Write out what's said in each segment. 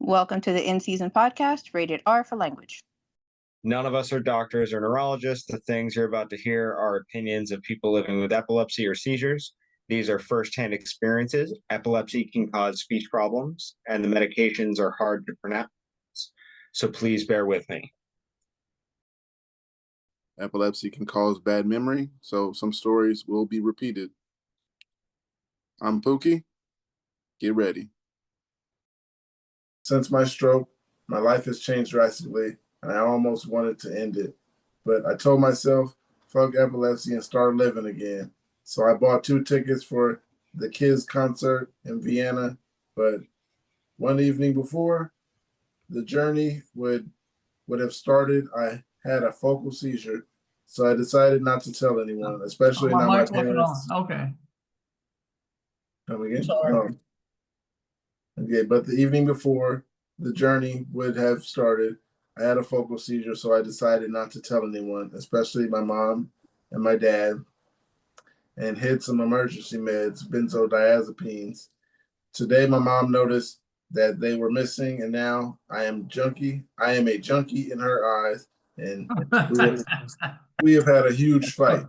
Welcome to the In Season podcast, rated R for language. None of us are doctors or neurologists. The things you're about to hear are opinions of people living with epilepsy or seizures. These are firsthand experiences. Epilepsy can cause speech problems, and the medications are hard to pronounce. So please bear with me. Epilepsy can cause bad memory, so some stories will be repeated. I'm Pookie. Get ready. Since my stroke, my life has changed drastically, and I almost wanted to end it. But I told myself, fuck epilepsy and start living again. So I bought 2 tickets for the Kids concert in Vienna. But one evening before the journey would have started, I had a focal seizure. So I decided not to tell anyone, especially not my parents. Okay. Come again? Sorry. Oh. Okay, but the evening before the journey would have started, I had a focal seizure, so I decided not to tell anyone, especially my mom and my dad, and hid some emergency meds, benzodiazepines. Today, my mom noticed that they were missing, and now I am a junkie in her eyes, and we have had a huge fight.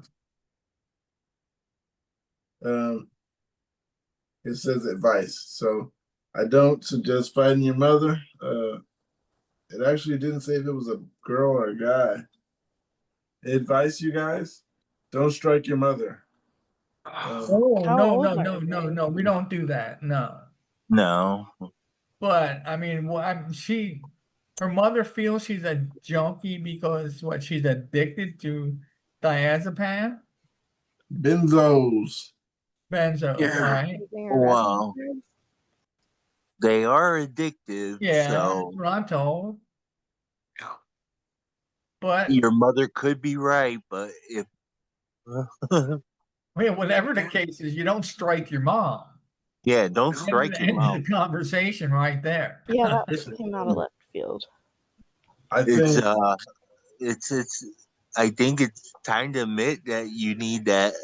It says advice, so I don't suggest fighting your mother. It actually didn't say if it was a girl or a guy. Advice, you guys, don't strike your mother. No, we don't do that. No. But I mean, her mother feels she's a junkie because she's addicted to diazepam, Benzos. benzo, right? Wow. They are addictive. Yeah, So that's what I'm told. But your mother could be right, but if whatever the case is, you don't strike your mom. yeah, don't strike your mom. The conversation right there. Yeah, that came out of left field. I think it's I think it's time to admit that you need that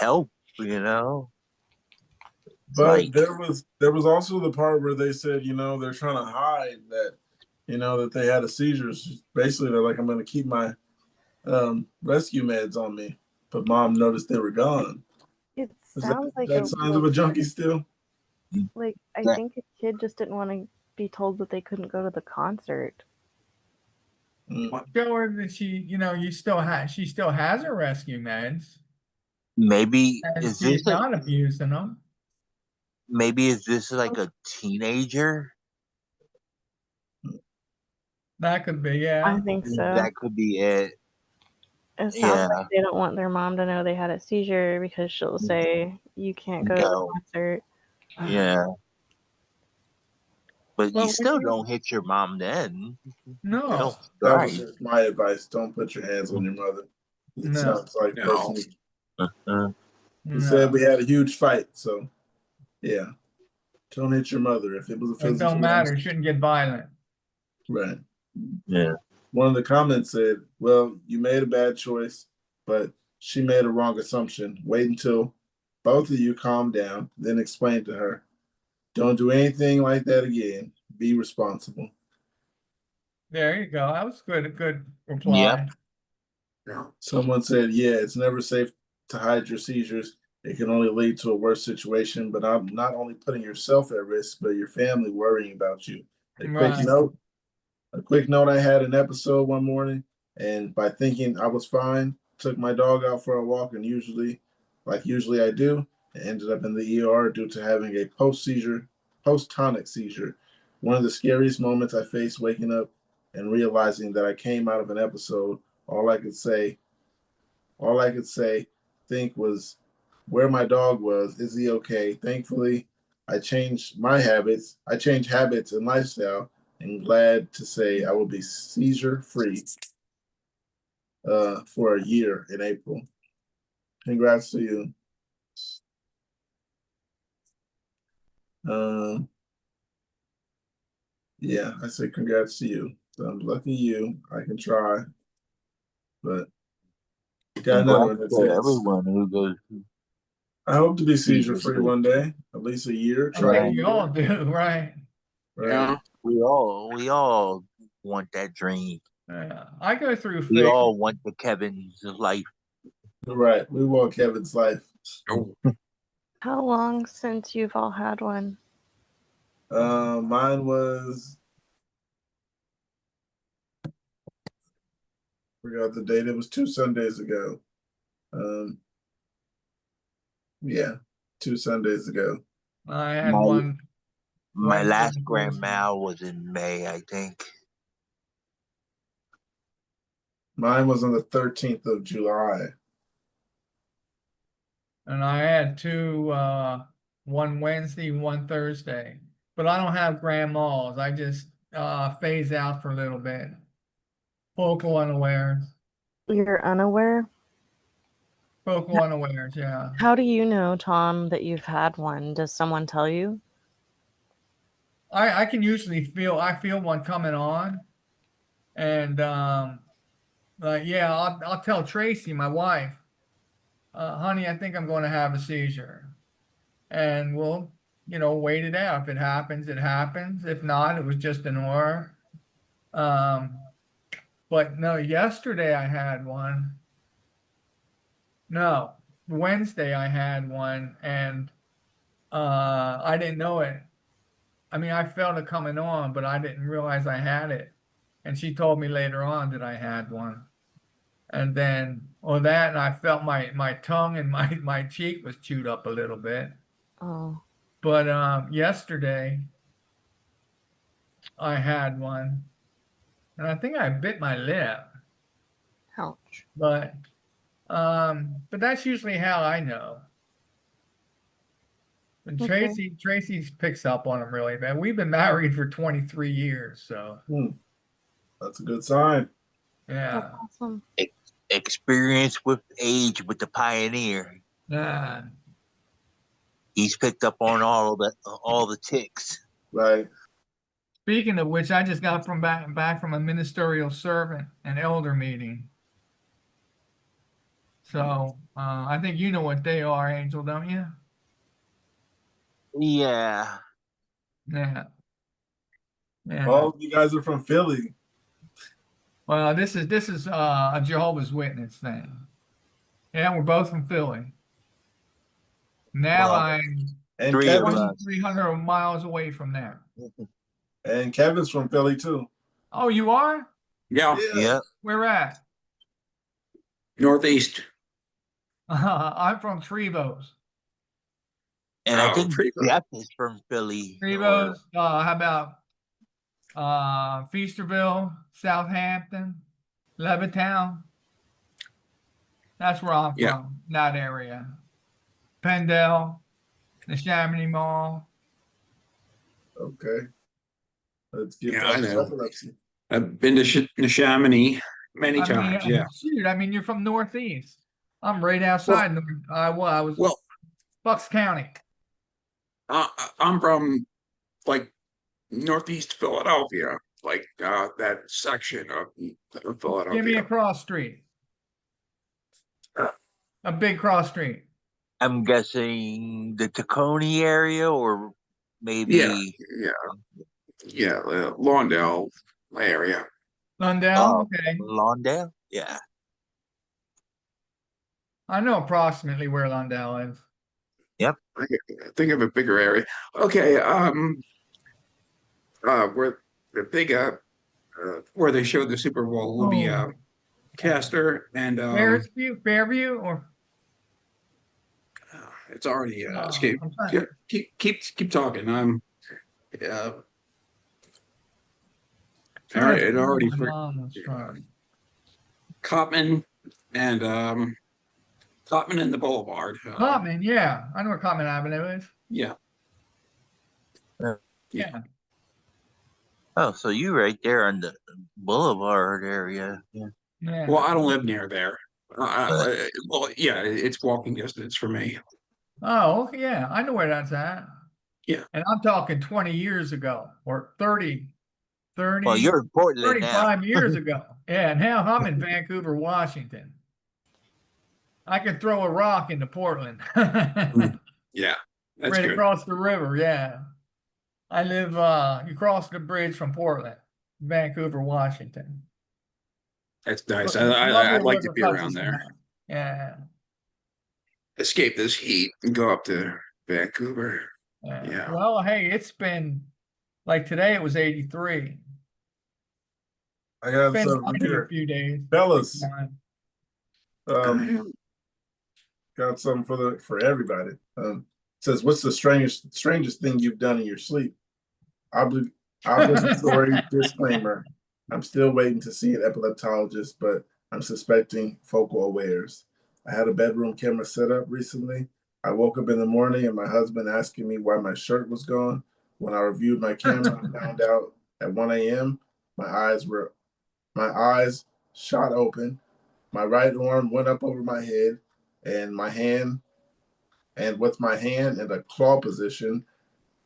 help, But there was also the part where they said, they're trying to hide that, that they had a seizure. Basically, they're like, I'm going to keep my rescue meds on me. But mom noticed they were gone. It sounds like that signs of a junkie still. Like I think a kid just didn't want to be told that they couldn't go to the concert. Show her that she still has her rescue meds. Maybe and she's not abusing them. Maybe is this like a teenager? That could be, yeah. I think so. That could be it. It sounds like they don't want their mom to know they had a seizure because she'll say you can't go to the concert. Yeah. But you still don't hit your mom then. No. That was just my advice. Don't put your hands on your mother. It sounds like he said we had a huge fight, so yeah. Don't hit your mother. If it was a physical, it don't matter. Shouldn't get violent. Right. Yeah. One of the comments said, well, you made a bad choice, but she made a wrong assumption. Wait until both of you calm down, then explain to her. Don't do anything like that again. Be responsible. There you go. That was good. A good reply. Yeah. Someone said, yeah, it's never safe to hide your seizures. It can only lead to a worse situation, but I'm not only putting yourself at risk, but your family worrying about you. A quick note, I had an episode one morning, and by thinking I was fine, took my dog out for a walk, and usually I do, I ended up in the ER due to having a post-tonic seizure. One of the scariest moments I faced waking up and realizing that I came out of an episode. All I could think was where my dog was. Is he okay? Thankfully, I changed habits and lifestyle, and glad to say I will be seizure-free for a year in April. Congrats to you. Yeah, I say congrats to you. So I'm lucky you. I can try, but got another one that says everyone who goes. I hope to be seizure-free one day, at least a year. I think you all do, right? Right. We all want that dream. I go through We phases. all want the Kevin's life. Right. We want Kevin's life. How long since you've all had one? Mine was, forgot the date. It was 2 Sundays ago. Yeah, 2 Sundays ago. I had My- one. My Wednesday last and grand Thursday. mal was in May, I think. Mine was on the 13th of July. And I had two, one Wednesday, one Thursday. But I don't have grand malls. I just phase out for a little bit. Focal unawares. You're unaware? Focal unawares, yeah. How do you know, Tom, that you've had one? Does someone tell you? I can usually I feel one coming on. And yeah, I'll tell Tracy, my wife, honey, I think I'm going to have a seizure. And we'll, wait it out. If it happens, it happens. If not, it was just an aura. But no, yesterday I had one. No, Wednesday I had one, and I didn't know it. I mean, I felt it coming on, but I didn't realize I had it. And she told me later on that I had one. And then, and I felt my tongue and my cheek was chewed up a little bit. Oh. But yesterday I had one, and I think I bit my lip. Ouch. But that's usually how I know. And Okay. Tracy picks up on them really bad. We've been married for 23 years, so That's a good sign. yeah. That's awesome. Experience with age with the pioneer. Yeah. He's picked up on all the ticks. Right. Speaking of which, I just got back from a ministerial servant and elder meeting. So I think you know what they are, Angel, don't you? Yeah. Yeah. Yeah. Oh, you guys are from Philly. Well, this is a Jehovah's Witness thing. Yeah, we're both from Philly. Now Well, I'm And Three of Kevin, us. 2,300 miles away from there. and Kevin's from Philly too. Oh, you are? Yeah, Yeah. Where at? Northeast. I'm from Trevose. And I Oh, think pretty good. Jeff is from Philly. Trevose. How about Feasterville, Southampton, Levittown? That's where I'm Yeah. from. That area. Pendle, the Chamonix Mall. Okay. Let's get Yeah, I back to know. epilepsy. I've been to Chamonix many I mean, times. Yeah. shoot, I mean, you're from Northeast. I'm right outside. I was Well, Bucks County. I'm from like Northeast Philadelphia, like that section of Give me a Philadelphia. cross street. Uh, A big cross street. I'm guessing the Tacony area, or maybe Yeah, Lawndale area. Lundell. Okay. Lawndale. Yeah. I know approximately where Lundell is. I think of a bigger area. Okay, where the big where they showed the Super Bowl will be Castor and Fairview, or it's already escaped. I'm trying- Keep talking. I'm all trying right. to It figure already my for mom was from. Cotman and Cotman and the Boulevard. Cottman, yeah. I know where Cottman Avenue is. Yeah. Yeah. Oh, so you right there on the Boulevard area. Yeah. Yeah. Well, I don't live near there. Well, yeah, it's walking distance for me. Oh, okay, yeah. I know where that's at. Yeah. And I'm talking 20 years ago or 30, Well, you're in Portland now. 35 years ago. Yeah. Now I'm in Vancouver, Washington. I could throw a rock into Portland. Yeah, that's Right good. across the river. Yeah. I live you cross the bridge from Portland, Vancouver, Washington. That's nice. Columbia I'd like to River be around touches there. down. Yeah. Escape this heat and go up to Vancouver. Yeah. Yeah. Well, hey, it's been like today it was 83. I got Been some sunny a here, few days. fellas. I Got something for everybody. Says, what's the strangest thing you've done in your sleep? Obvious story. Disclaimer: I'm still waiting to see an epileptologist, but I'm suspecting focal awares. I had a bedroom camera set up recently. I woke up in the morning and my husband asking me why my shirt was gone. When I reviewed my camera, I found out at 1 a.m. my eyes shot open. My right arm went up over my head, and with my hand in a claw position,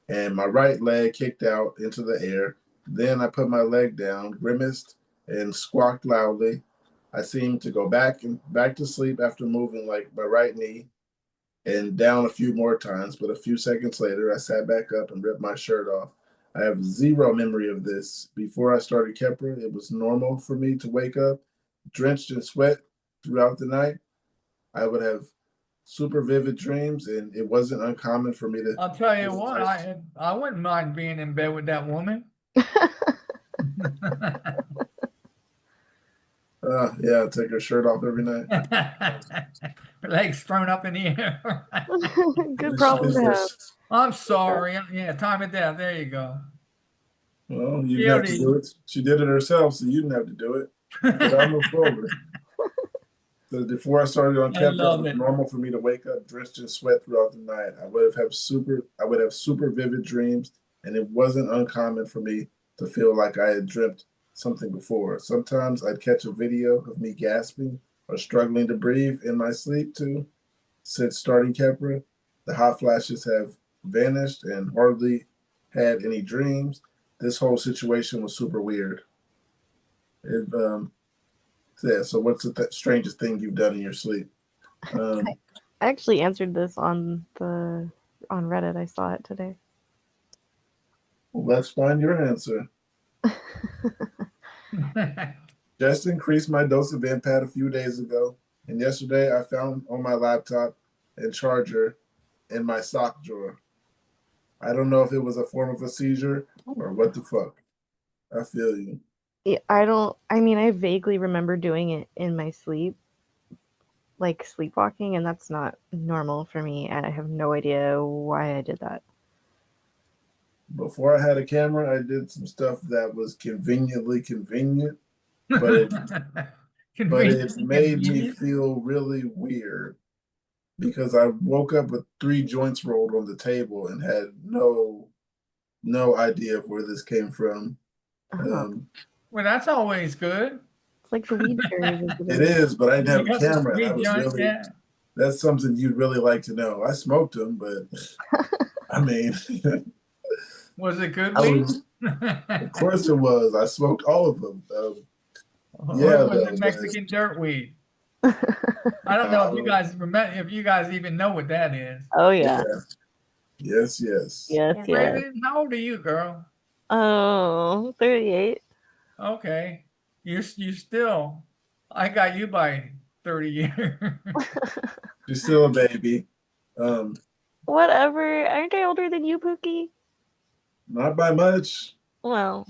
and my right leg kicked out into the air. Then I put my leg down, grimaced, and squawked loudly. I seemed to go back to sleep after moving like my right knee and down a few more times, but a few seconds later, I sat back up and ripped my shirt off. I have zero memory of this. Before I started Kepra, it was normal for me to wake up drenched in sweat throughout the night. I would have super vivid dreams, and it wasn't uncommon for me to. I'll tell you what, I wouldn't mind being in bed with that woman. Yeah, take her shirt off every night. Her legs thrown up in the air. Good problem to have. I'm sorry. Yeah, time of death. There you go. Well, you didn't have to do it. She did it herself, so you didn't have to do it. But I'll move forward. So before I started on Kepra, it was normal for me to wake up drenched in sweat throughout the night. I would have super vivid dreams, and it wasn't uncommon for me to feel like I had dreamt something before. Sometimes I'd catch a video of me gasping or struggling to breathe in my sleep too. Since starting Kepra, the hot flashes have vanished and hardly had any dreams. This whole situation was super weird. So what's the strangest thing you've done in your sleep? I actually answered this on Reddit. I saw it today. Well, let's find your answer. Just increased my dose of Vimpat a few days ago, and yesterday I found on my laptop and charger in my sock drawer. I don't know if it was a form of a seizure or what the fuck. I feel you. Yeah, I vaguely remember doing it in my sleep, like sleepwalking, and that's not normal for me. I have no idea why I did that. Before I had a camera, I did some stuff that was conveniently convenient, but it made me feel really weird because I woke up with 3 joints rolled on the table and had no idea of where this came from. Well, that's always good. It's like the weed fairies. It is, but I didn't have a camera. That was really, that's something you'd really like to know. I smoked them, but I mean, was it good weed? Of course it was. I smoked all of them. Yeah, was it Mexican dirt weed? I don't know if you guys remember, if you guys even know what that is. Oh yeah. Yes. Yes. How old are you, girl? Oh, 38. Okay. You still, I got you by 30 years. You're still a baby. Whatever. Aren't I older than you, Pookie? Not by much. Well,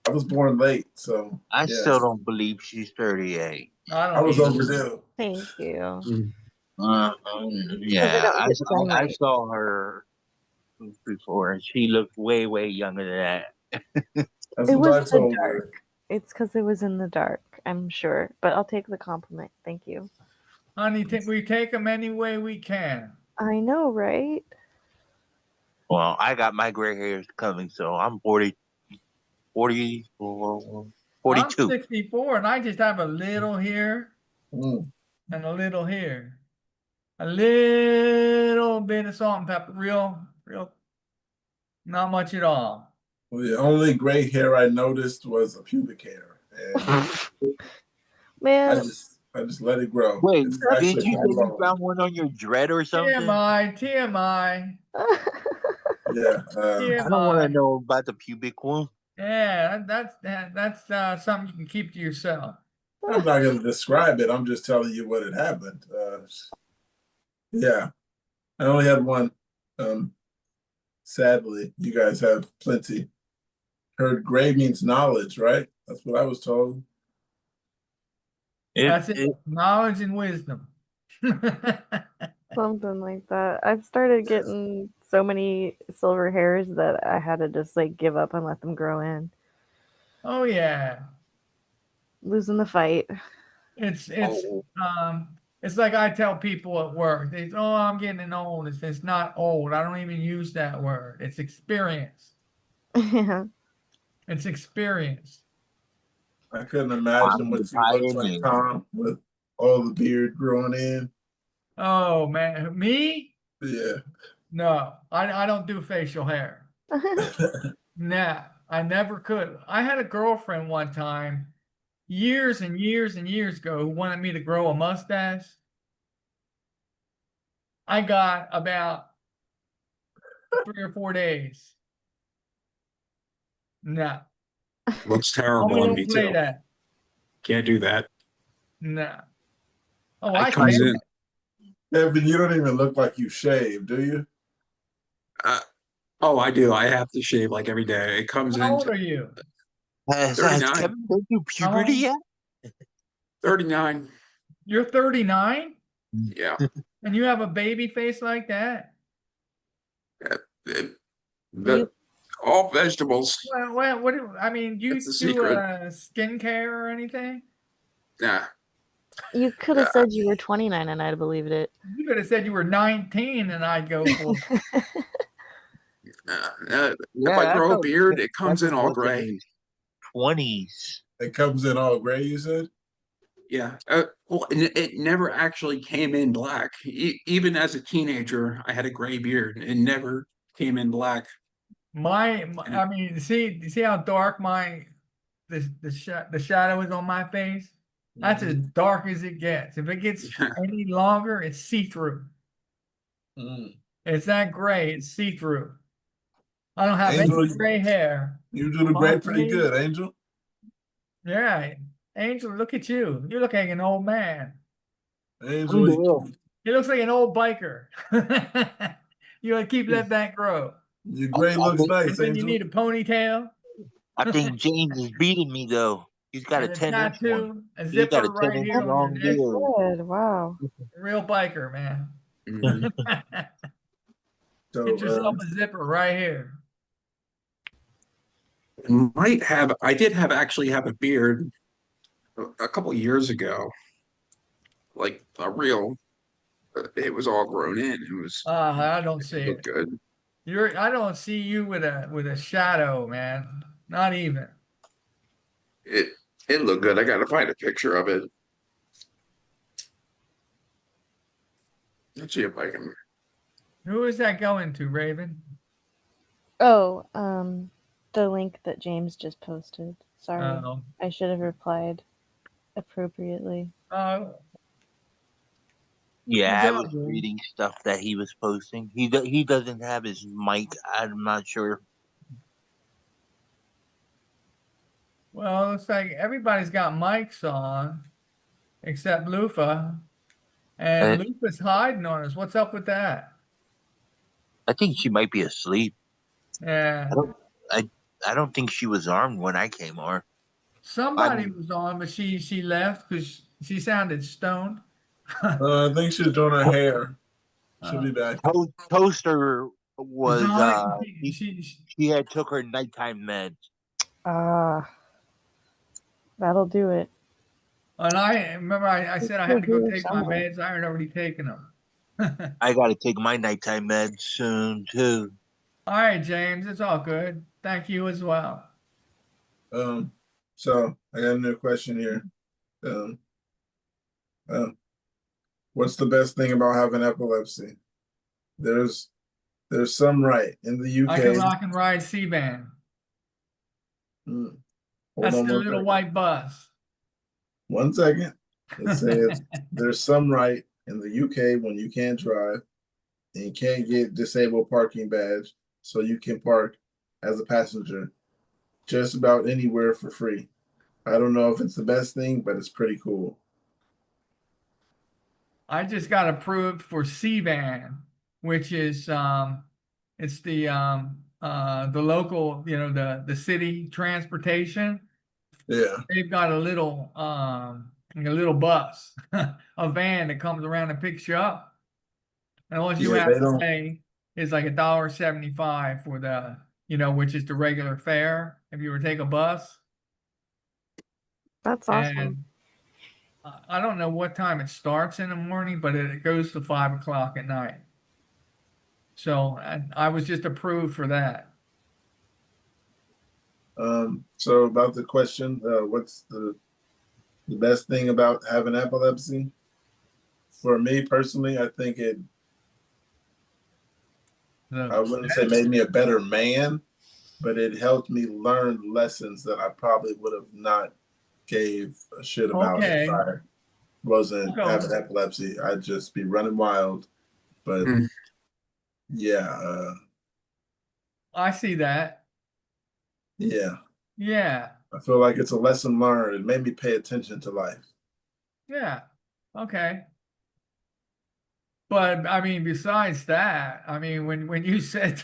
I was born late, so I still don't believe she's 38. I was overdue. Thank you. Yeah, I saw her before, and she looked way, way younger than that. That's it what I was told the dark. her. It's because it was in the dark, I'm sure. But I'll take the compliment. Thank you. Honey, we take them any way we can. I know, right? Well, I got my gray hairs coming, so I'm 42. I'm 64, and I just have a little here and a little here. A little bit of salt and pepper, real, not much at all. Well, the only gray hair I noticed was a pubic hair, and man, I just let it grow. Wait, did you say you found one on your dread or something? TMI. Yeah. I don't want to TMI. know about the pubic wound. Yeah, that's something you can keep to yourself. I'm not going to describe it. I'm just telling you what had happened. Yeah. I only had one. Sadly, you guys have plenty. Heard gray means knowledge, right? That's what I was told. That's it. Knowledge and wisdom. Something like that. I've started getting so many silver hairs that I had to just like give up and let them grow in. Oh yeah. Losing the fight. It's Oh. it's like I tell people at work, they say, oh, I'm getting old. It's not old. I don't even use that word. It's experience. Yeah. It's experience. I couldn't imagine I'm the what you looked like, pioneer. Tom, with all the beard growing in. Oh man, me? Yeah. No, I don't do facial hair. Nah, I never could. I had a girlfriend one time, years and years and years ago, who wanted me to grow a mustache. I got about 3 or 4 days. No, Looks terrible homie, on don't me play too. that. Can't do that. No. Oh, I I It comes can. in. Evan, you don't even look like you shave, do you? Oh, I do. I have to shave like every day. It comes How in old are you? Has 39, Kevin been through How puberty old? yet? 39. You're 39 Yeah. and you have a baby face like that? It- You all vegetables. Well, I mean, do That's you the do secret. skincare or anything? Nah. you could have said you were 29 and I'd have believed it. You could have said you were 19 and I'd go for it. If I Yeah, I grow a thought beard, it comes in Kevin all was in gray. his 20s. It comes in all gray, you said? Yeah. Well, and it never actually came in black. Even as a teenager, I had a gray beard. It never came in black. I mean, see how dark the shadow is on my face? That's as dark as it gets. If it gets Yeah. any longer, it's see-through. Mm. It's that gray, it's see-through. I don't have any Angel, gray hair. you do the My gray pretty face- good, Angel. Yeah, Angel, look at you. You look like an old man. Angel, He looks like an old biker. You gotta keep letting that grow. your gray I looks think, And nice, then you Angel. need a ponytail I think James is beating me though. He's got a and a 10-inch one. tattoo, a He's got zipper a right 10-inch here on your long neck. beard. Good. Wow. Real biker, man. Mhm. So, Get yourself a zipper right here. I did actually have a beard a couple years ago, like a real, it was all grown in. I don't see It looked it. good. I don't see you with a shadow, man. Not even. It it looked good. I gotta find a picture of it. Let's see if I can. Who is that going to, Raven? Oh, the link that James just posted. Sorry. Oh. I should have replied appropriately. Yeah, It's I all was good. reading stuff that he was posting. He doesn't have his mic. I'm not sure. Well, it looks like everybody's got mics on except Lufa. And I, Lufa's hiding on us. What's up with that? I think she might be asleep. Yeah. I don't think she was armed when I came over. Somebody was on, but she left because she sounded stoned. I think she's doing her hair. She'll be back. Toaster was she had took her nighttime meds. That'll do it. And I remember I said I had to go take my meds. I had already taken them. I got to take my nighttime meds soon too. All right, James, it's all good. Thank you as well. So I got a new question here. What's the best thing about having epilepsy? There's some right in the UK. I can ride C-Van. That's the little white bus. 1 second. It says there's some right in the UK when you can't drive and you can't get disabled parking badge. so you can park as a passenger just about anywhere for free. I don't know if it's the best thing, but it's pretty cool. I just got approved for C-Van, which is it's the local, the city transportation. Yeah. They've got a little like a little bus, a van that comes around and picks you up. And all you Yeah, have they to don't. pay is like $1.75 for the, which is the regular fare if you were to take a bus. That's awesome. And I don't know what time it starts in the morning, but it goes to 5 o'clock at night. So I was just approved for that. So about the question, what's the best thing about having epilepsy? For me personally, I think I wouldn't say made me a better man, but it helped me learn lessons that I probably would have not gave a shit about if Okay. I wasn't Okay. having epilepsy. I'd just be running wild. But yeah, I see that. yeah. Yeah. I feel like it's a lesson learned. It made me pay attention to life. Yeah. Okay. But I mean, besides that, I mean, when you said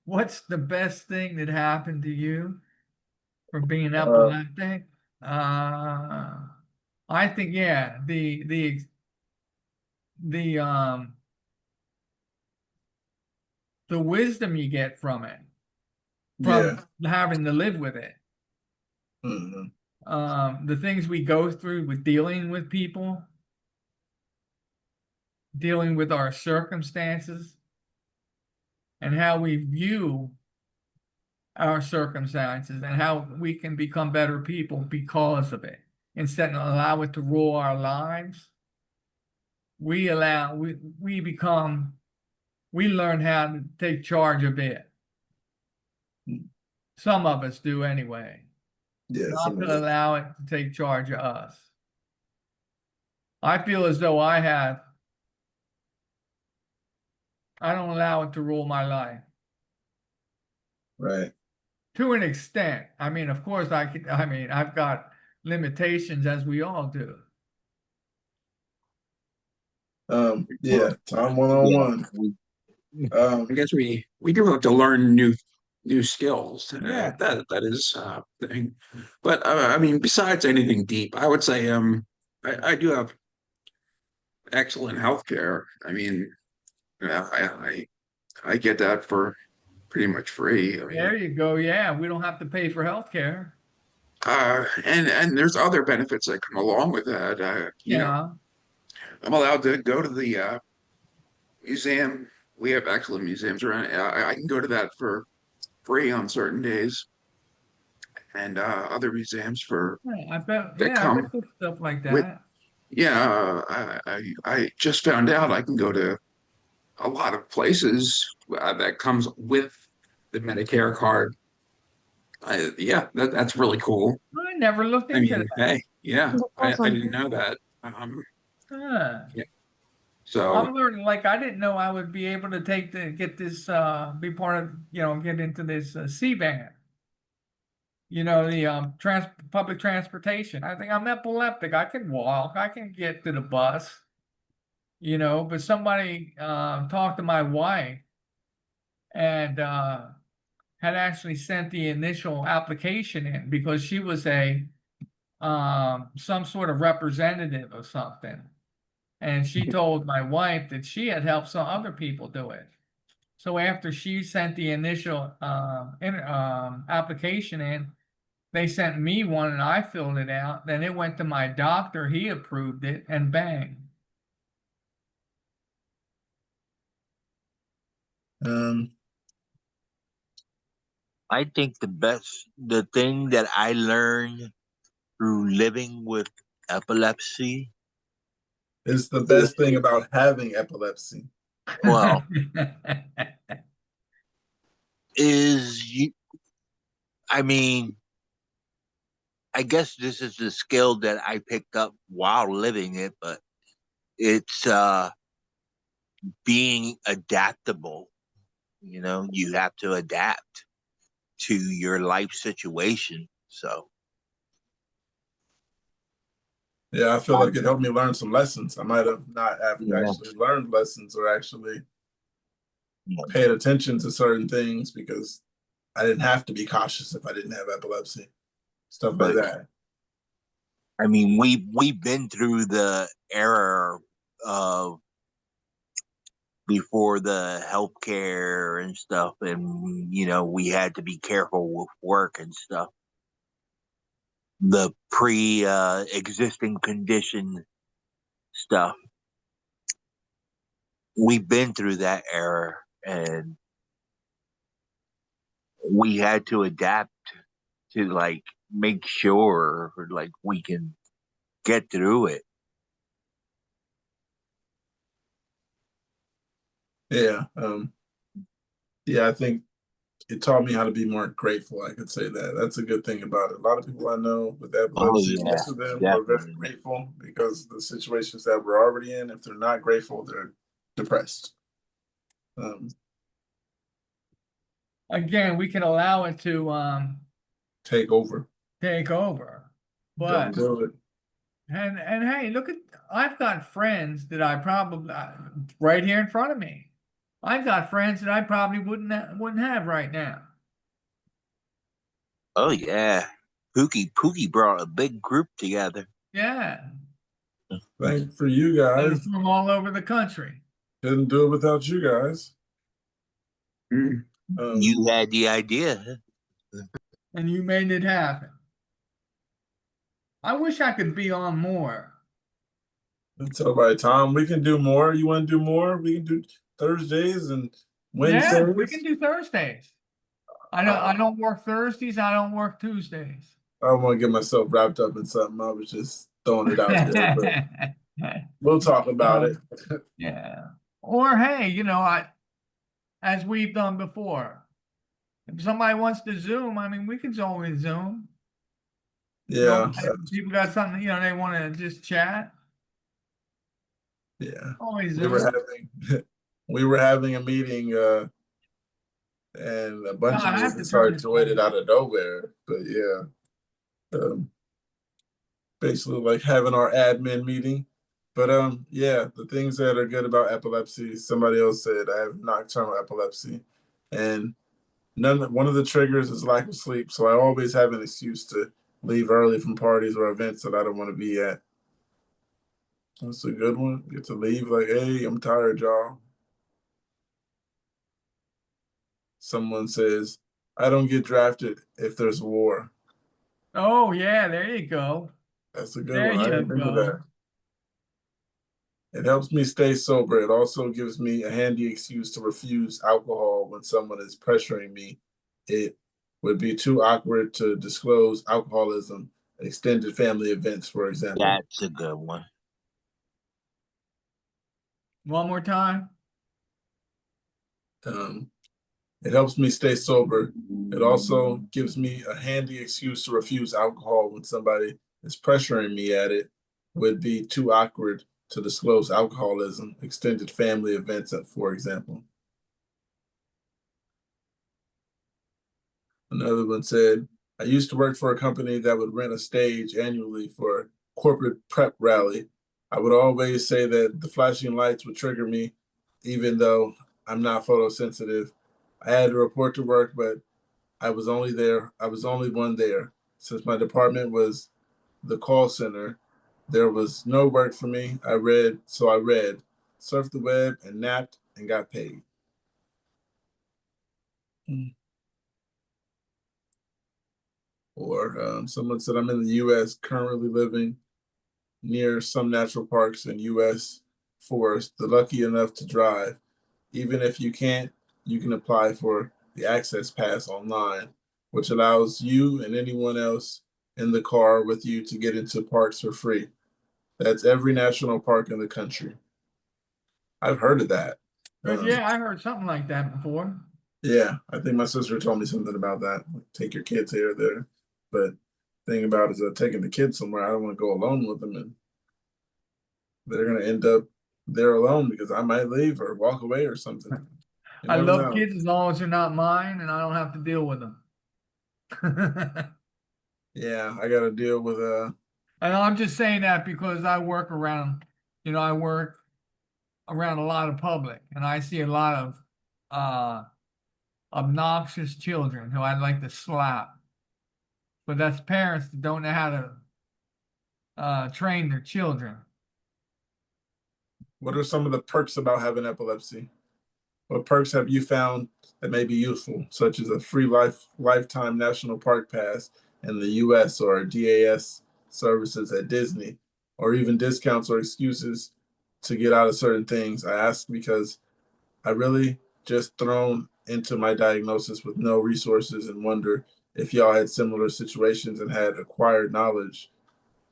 what's the best thing that happened to you from being epileptic? I think yeah, the the wisdom you get from it, from having to live with it. The things we go through with dealing with people, dealing with our circumstances, and how we view our circumstances and how we can become better people because of it. Instead of allow it to rule our lives, we learn how to take charge of it. Some of us do anyway. Yeah. Not to allow it to take charge of us. I feel as though I don't allow it to rule my life. Right. To an extent. I mean, of course I've got limitations as we all do. Yeah, time one-on-one. I guess we do have to learn new skills. Yeah. That is the thing. But I mean, besides anything deep, I would say I do have excellent health care. I mean, I get that for pretty much free. I mean, There you go. Yeah, we don't have to pay for health care. and there's other benefits that come along with that. You know, Yeah. I'm allowed to go to the museum. We have excellent museums around. I can go to that for free on certain days, and other museums for I bet. that Yeah, I come bet there's stuff like with. that. Yeah, I just found out I can go to a lot of places that comes with the Medicare card. Yeah, that's really cool. I never looked I into mean, hey, yeah, That's I awesome. didn't know that. that. Yeah. So I'm learning. Like I didn't know I would be able to get this, be part of, get into this C-Van. The public transportation. I think I'm epileptic. I can walk. I can get to the bus. But somebody talked to my wife and had actually sent the initial application in because she was some sort of representative of something. And she told my wife that she had helped some other people do it. So after she sent the initial application in, they sent me one and I filled it out. Then it went to my doctor. He approved it and bang. I think the thing that I learned through living with epilepsy, It's the best thing about having epilepsy. well, is I mean, I guess this is a skill that I picked up while living it, but it's being adaptable. You know, you have to adapt to your life situation. So, Yeah, I feel like it helped me learn some lessons. I might have not have yeah, actually learned lessons or actually yeah. paid attention to certain things because I didn't have to be cautious if I didn't have epilepsy, stuff like But that. I mean, we've been through the era of before the healthcare and stuff, and you know, we had to be careful with work and stuff. The pre existing condition stuff. We've been through that era, and we had to adapt to like make sure like we can get through it. Yeah, yeah, I think it taught me how to be more grateful. I could say that. That's a good thing about it. A lot of people I know with Oh epilepsy, yeah, most of them are very definitely. grateful because the situations that we're already in, if they're not grateful, they're depressed. Um, Again, we can allow it to take over. take over. Don't But do it. and hey, look at I've got friends that I probably right here in front of me. I've got friends that I probably wouldn't have right now. Oh yeah, Pookie brought a big group together. Yeah, Thank for you they're guys. from all over the country. Couldn't do it without you guys. Mm. You had the idea. And you made it happen. I wish I could be on more. So by Tom, we can do more. You want to do more? We can do Thursdays and Yeah, we Wednesdays. can do Thursdays. I don't work Thursdays, I don't work Tuesdays. I don't want to get myself wrapped up in something. I was just throwing it out there, but we'll talk about it. Yeah. Or hey, as we've done before, if somebody wants to Zoom, I mean, we can always Zoom. Yeah, If people got something, they want to just chat. yeah. Always We were Zoom. having we were having a meeting, and a No, bunch of I us have to turn started this joining on. it out of nowhere. But yeah, basically like having our admin meeting. But yeah, the things that are good about epilepsy, somebody else said I have nocturnal epilepsy, and one of the triggers is lack of sleep. So I always have an excuse to leave early from parties or events that I don't want to be at. That's a good one. Get to leave like, hey, I'm tired, y'all. Someone says, I don't get drafted if there's war. Oh yeah, there you go. That's a good There one. I you didn't think of that. go. It helps me stay sober. It also gives me a handy excuse to refuse alcohol when someone is pressuring me. It would be too awkward to disclose alcoholism, extended family events, for example. That's a good one. One more time. Um, it helps me stay sober. It also gives me a handy excuse to refuse alcohol when somebody is pressuring me at it. Would be too awkward to disclose alcoholism, extended family events, for example. Another one said, I used to work for a company that would rent a stage annually for a corporate prep rally. I would always say that the flashing lights would trigger me, even though I'm not photosensitive. I had to report to work, but I was only one there. Since my department was the call center, there was no work for me. I read, surfed the web, and napped and got paid. Or someone said, I'm in the U.S. currently living near some natural parks in U.S. forest. The lucky enough to drive. Even if you can't, you can apply for the access pass online, which allows you and anyone else in the car with you to get into parks for free. That's every national park in the country. I've heard of that. Yeah, I heard something like that before. Yeah, I think my sister told me something about that. Like, take your kids here or there. But thing about it is taking the kids somewhere, I don't want to go alone with them, and they're gonna end up there alone because I might leave or walk away or something. You I never love know. kids as long as they're not mine and I don't have to deal with them. Yeah, I got to deal with And I'm just saying that because I work around, I work around a lot of public and I see a lot of obnoxious children who I'd like to slap. But that's parents that don't know how to train their children. what are some of the perks about having epilepsy? What perks have you found that may be useful, such as a free lifetime national park pass in the US or DAS services at Disney, or even discounts or excuses to get out of certain things? I ask because I really just thrown into my diagnosis with no resources and wonder if y'all had similar situations and had acquired knowledge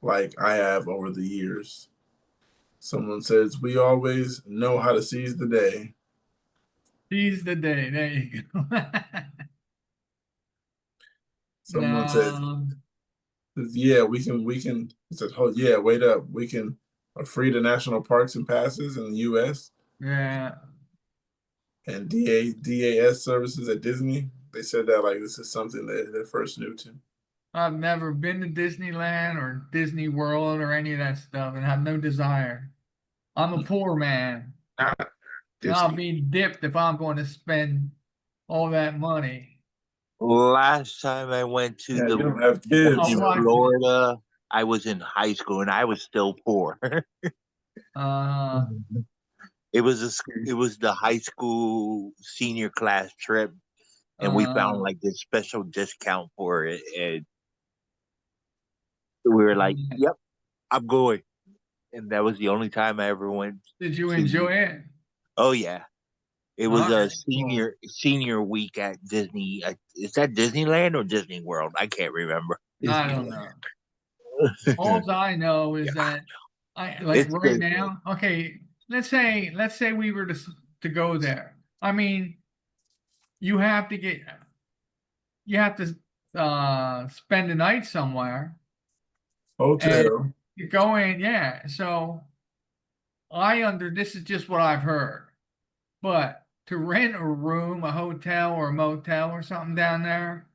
like I have over the years. Someone says, we always know how to seize the day. Seize the day. There you go. Someone says, No, yeah, we can. It says, oh, yeah, wait up. We can are free to national parks and passes in the US yeah. and DAS services at Disney. They said that like this is something that they're first new to. I've never been to Disneyland or Disney World or any of that stuff and have no desire. I'm a poor man. Not And I'll Disney. be dipped if I'm going to spend all that money. Last time I went to Yeah, the you don't have I'll kids. in So. watch Florida, I was in high school and I was still poor. uh It was the high school senior class trip, and we found uh like this special discount for it, and we were like, "Yep, I'm going." And that was the only time I ever went did you to. enjoy it? Oh yeah, it All was a right, cool. senior week at Disney. Is that Disneyland or Disney World? I can't remember. I don't Disneyland. know. All I know is Yeah. that I like It's right good. now. Okay, let's say we were to go there. I mean, you have to get you have to spend the night somewhere and Hotel. you go in. Yeah, so this is just what I've heard, but to rent a room, a hotel or a motel or something down there,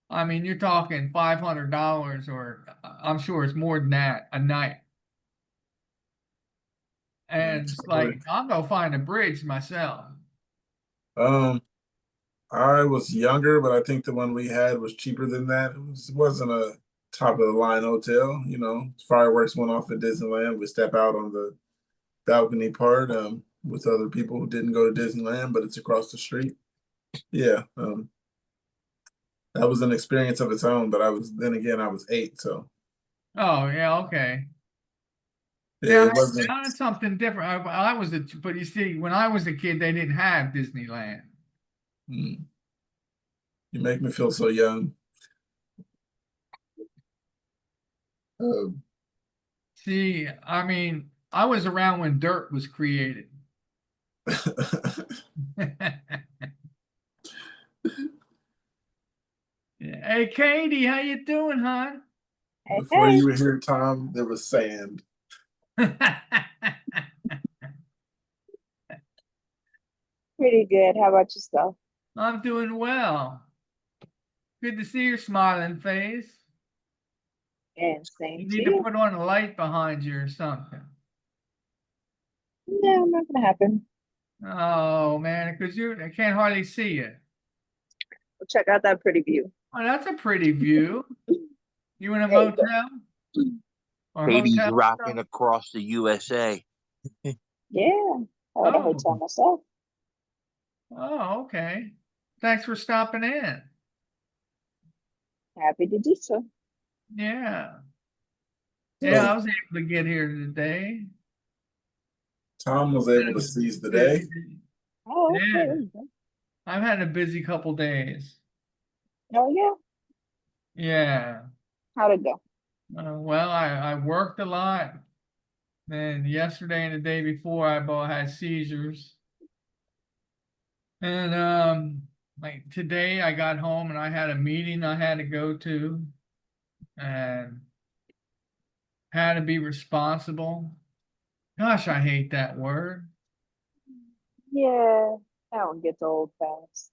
I mean, you're talking $500 or I'm sure it's more than that a night. And it's like, I'll go find a bridge myself. Um, I was younger, but I think the one we had was cheaper than that. It wasn't a top of the line hotel. You know, fireworks went off at Disneyland. We step out on the balcony part with other people who didn't go to Disneyland, but it's across the street. Yeah, that was an experience of its own. But I was 8, so Oh, yeah, okay. yeah, it wasn't. Now it's something different. But you see, when I was a kid, they didn't have Disneyland. You make me feel so young. Um, See, I mean, I was around when dirt was created. Hey, Katie, how you doing, hon? Before you were here, Tom, there was sand. Pretty good. How about yourself? I'm doing well. Good to see your smiling face. And same You to need to you. put on a light behind you or something. No, not gonna happen. Oh man, because I can't hardly see you. Well, check out that pretty view. Oh, that's a pretty view. You in a There you go. motel or Katie's hotel? rocking across the USA. Yeah, I had a Oh, hotel myself. oh, okay. Thanks for stopping in. Happy to do so. Yeah. So Yeah, I was able to get here today. Tom was able to seize the day. Oh, okay. Yeah, There you go. I've had a busy couple days. Oh, yeah. Yeah. How'd it go? Well, I worked a lot. And yesterday and the day before, I both had seizures. And like today, I got home and I had a meeting I had to go to, and had to be responsible. Gosh, I hate that word. Yeah, That one gets old fast.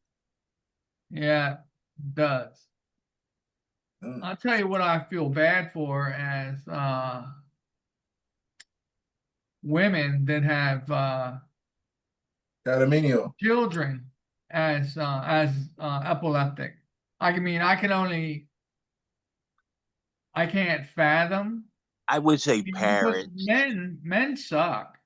Yeah, it does. Mm. I'll tell you what I feel bad for as women that have Cataminio. children as epileptic. I mean, I can't fathom I would say because parents. men suck.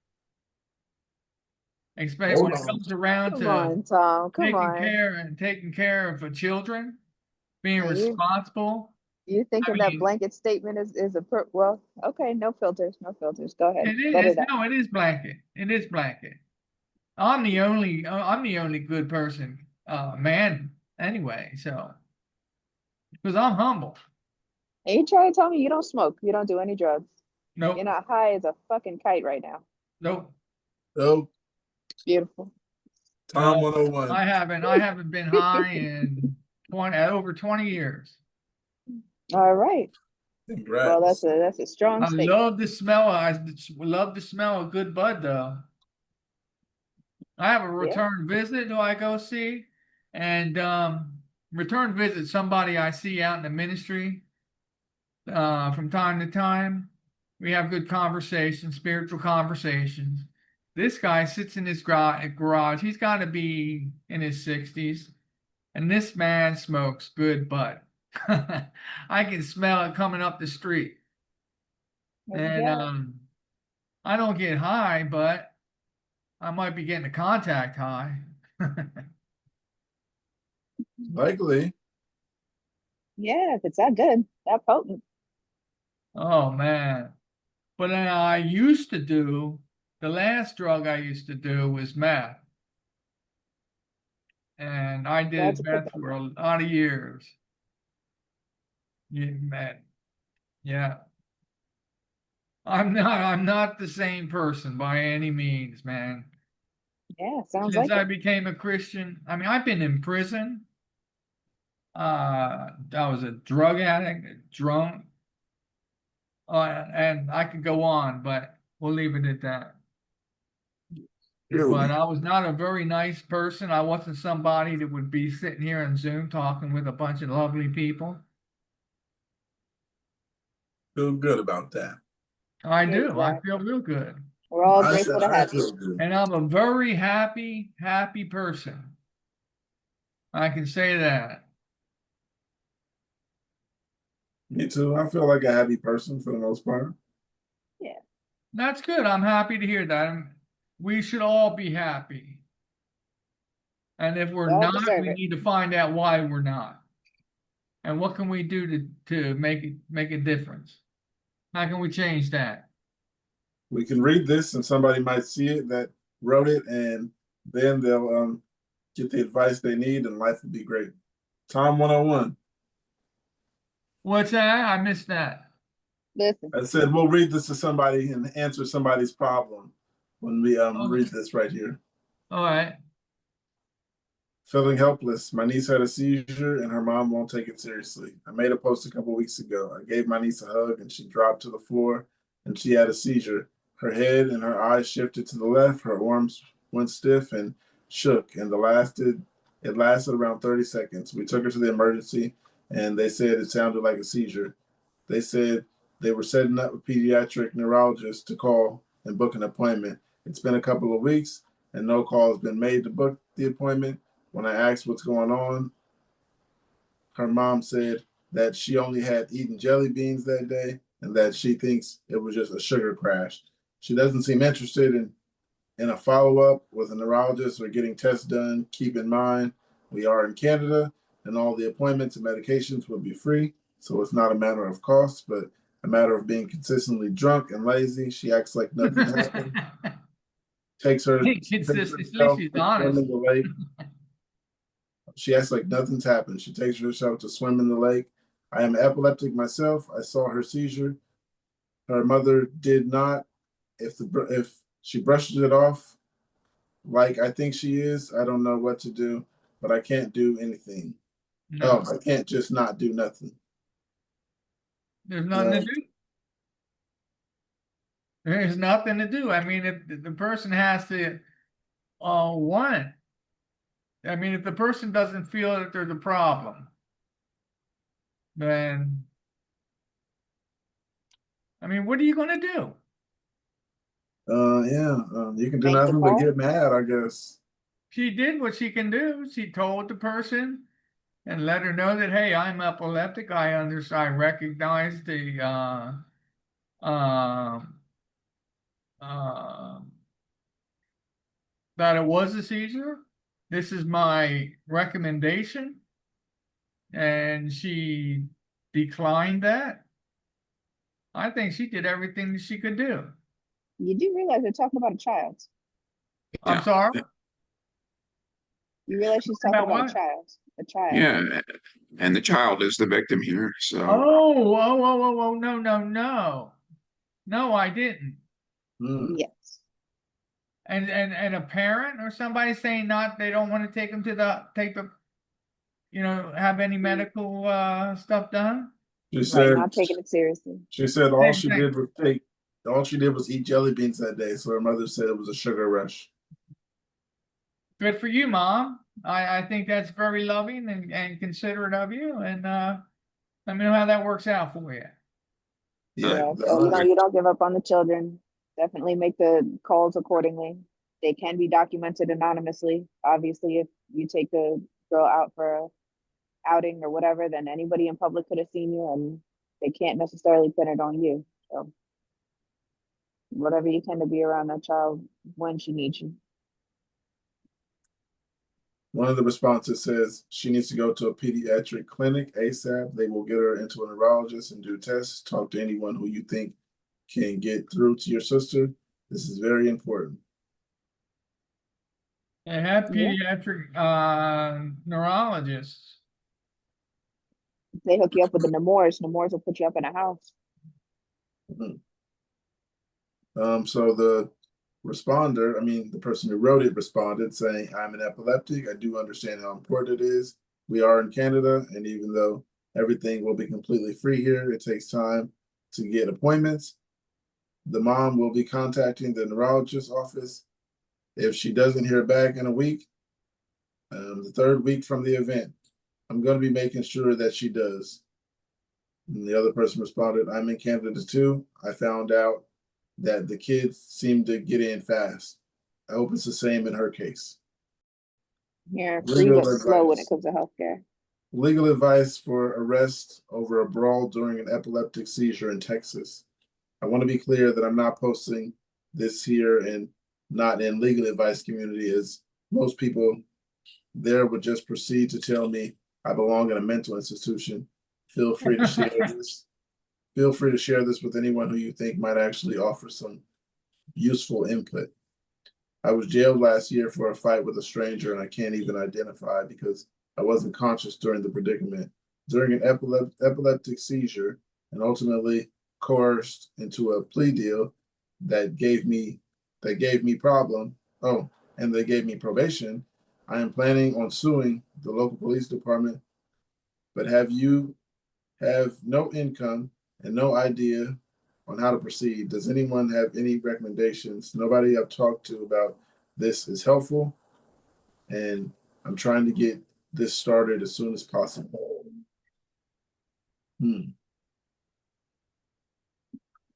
Especially Hold when it on. comes around Come to on, Tom. Come on. taking care of children, being Now responsible. you I thinking that mean, blanket statement is well, okay, no filters, no filters. Go ahead. it Let is it out. no, it is blanket. It is blanket. I'm the only good person, man anyway. So because I'm humble. And you try to tell me you don't smoke, you don't do any drugs. You're Nope, not high as a fucking kite right now. nope. Oh, Beautiful. Tom No, 101. I haven't been high in over 20 years. All right. Well, Congrats. that's a strong I statement. love the smell. I love the smell of good bud though. I have a Yeah. return visit who I go see, and return visit somebody I see out in the ministry from time to time. We have good conversations, spiritual conversations. This guy sits in his garage. He's got to be in his 60s, and this man smokes good bud. I can smell it coming up the street, There you and go. I don't get high, but I might be getting a contact high. Likely. Yeah, if it's that good, that potent. Oh man. But then I used to do the last drug I used to do was meth. And I Glad did you picked meth that for up. a lot of years. Yeah, man. Yeah. I'm not the same person by any means, man. Yeah, sounds Since like I it. became a Christian, I mean, I've been in prison. I was a drug addict, a drunk, and I could go on, but we'll leave it at that. But I was not a very nice person. I wasn't somebody that would be sitting here on Zoom talking with a bunch of lovely people. Feel good about that. I do. I feel Exactly. real good. We're all I said grateful to I have you. feel good. And I'm a very happy person. I can say that. Me too. I feel like a happy person for the most part. Yeah. That's good. I'm happy to hear that. We should all be happy. And if we're We all not, deserve we it. need to find out why we're not. And what can we do to make a difference? How can we change that? We can read this and somebody might see it that wrote it, and then they'll get the advice they need, and life will be great. Tom 101. What's that? I missed that. Listen. I said we'll read this to somebody and answer somebody's problem when we Oh, read this right here. all right. Feeling helpless. My niece had a seizure and her mom won't take it seriously. I made a post a couple weeks ago. I gave my niece a hug and she dropped to the floor and she had a seizure. Her head and her eyes shifted to the left. Her arms went stiff and shook, and it lasted around 30 seconds. We took her to the emergency and they said it sounded like a seizure. They said they were setting up a pediatric neurologist to call and book an appointment. It's been a couple of weeks and no call has been made to book the appointment. When I asked what's going on, her mom said that she only had eaten jelly beans that day and that she thinks it was just a sugar crash. She doesn't seem interested in a follow up with a neurologist or getting tests done. Keep in mind, we are in Canada and all the appointments and medications will be free. So it's not a matter of cost, but a matter of being consistently drunk and lazy. She acts like nothing happened. Takes Consistency, herself she's to swim honest. in the lake. She acts like nothing's happened. She takes herself to swim in the lake. I am epileptic myself. I saw her seizure. Her mother did not. If she brushes it off, like I think she is, I don't know what to do, but I can't do anything. No, I can't just not do nothing. there's nothing to do. There's nothing to do. I mean, if the person has to want it, I mean, if the person doesn't feel that there's a problem, then, I mean, what are you going to do? Yeah, you can do Make the nothing but call. get mad, I guess. She did what she can do. She told the person and let her know that, hey, I'm epileptic. I recognize the uh, that it was a seizure. This is my recommendation. And she declined that. I think she did everything that she could do. You do realize they're talking about a child. I'm Yeah. sorry. You realize she's talking About about a what? child. A child. Yeah, and the child is the victim here. So Oh, no, no, no. No, I didn't. Yes. And a parent or somebody saying not they don't want to take the have any medical stuff done. She Right. said Not taking it seriously. all Same she thing. did was eat jelly beans that day. So her mother said it was a sugar rush. Good for you, Mom. I think that's very loving and considerate of you. And let me know how that works out for you. Yeah, So you don't give up on the children. Definitely make the calls accordingly. They can be documented anonymously. Obviously, if you take a girl out for a outing or whatever, then anybody in public could have seen you, and they can't necessarily pin it on you. So whatever you can to be around that child when she needs you. One of the responses says she needs to go to a pediatric clinic ASAP. They will get her into a neurologist and do tests. Talk to anyone who you think can get through to your sister. This is very important. They have Yeah. pediatric neurologists. If they hook you up with the Nemours will put you up in a house. So the responder, the person who wrote it responded saying, I'm an epileptic. I do understand how important it is. We are in Canada, and even though everything will be completely free here, it takes time to get appointments. The mom will be contacting the neurologist's office. If she doesn't hear back in a week, the third week from the event, I'm going to be making sure that she does. And the other person responded, I'm in Canada too. I found out that the kids seem to get in fast. I hope it's the same in her case. Yeah, free but slow when it comes to healthcare. Legal advice for arrest over a brawl during an epileptic seizure in Texas. I want to be clear that I'm not posting this here and not in legal advice community, as most people there would just proceed to tell me I belong in a mental institution. Feel free to share this. Feel free to share this with anyone who you think might actually offer some useful input. I was jailed last year for a fight with a stranger, and I can't even identify because I wasn't conscious during the predicament. During an epileptic seizure, and ultimately coerced into a plea deal that gave me problem. Oh, and they gave me probation. I am planning on suing the local police department, but have no income and no idea on how to proceed. Does anyone have any recommendations? Nobody I've talked to about this is helpful, and I'm trying to get this started as soon as possible.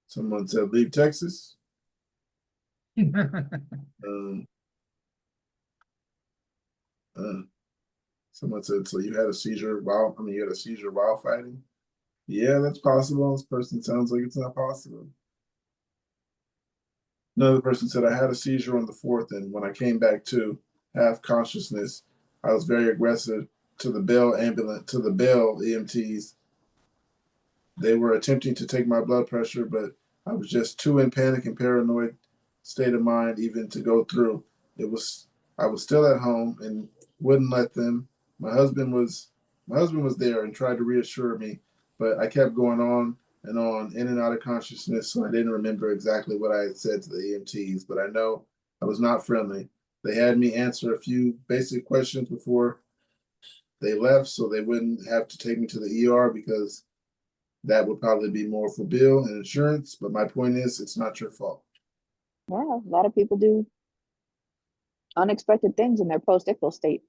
Someone said leave Texas. Someone said, so you had a seizure while fighting? Yeah, that's possible. This person sounds like it's not possible. Another person said, I had a seizure on the 4th, and when I came back to half consciousness, I was very aggressive to the Bell EMTs. They were attempting to take my blood pressure, but I was just too in panic and paranoid state of mind even to go through. I was still at home and wouldn't let them. My husband was there and tried to reassure me, but I kept going on and on, in and out of consciousness, so I didn't remember exactly what I had said to the EMTs, but I know I was not friendly. They had me answer a few basic questions before they left so they wouldn't have to take me to the ER because that would probably be more for bill and insurance. But my point is, it's not your fault. Well, a lot of people do unexpected things in their post-ICFL state.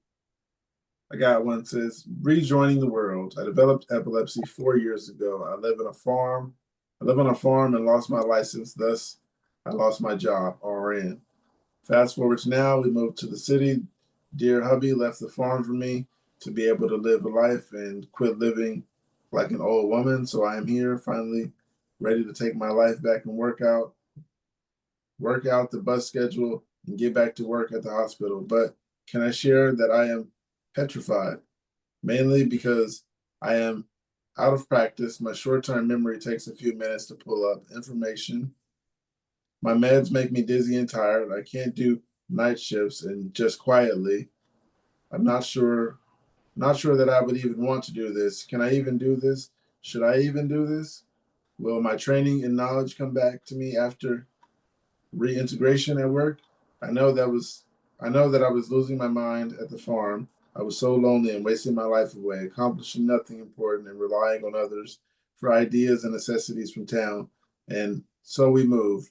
I got one that says, rejoining the world. I developed epilepsy 4 years ago. I live on a farm and lost my license. Thus, I lost my job, RN. Fast forward to now, we moved to the city. Dear hubby left the farm for me to be able to live a life and quit living like an old woman. So I am here, finally ready to take my life back and work out the bus schedule, and get back to work at the hospital. But can I share that I am petrified, mainly because I am out of practice. My short term memory takes a few minutes to pull up information. My meds make me dizzy and tired. I can't do night shifts and just quietly. I'm not sure that I would even want to do this. Can I even do this? Should I even do this? Will my training and knowledge come back to me after reintegration at work? I know that was I know that I was losing my mind at the farm. I was so lonely and wasting my life away, accomplishing nothing important and relying on others for ideas and necessities from town. And so we moved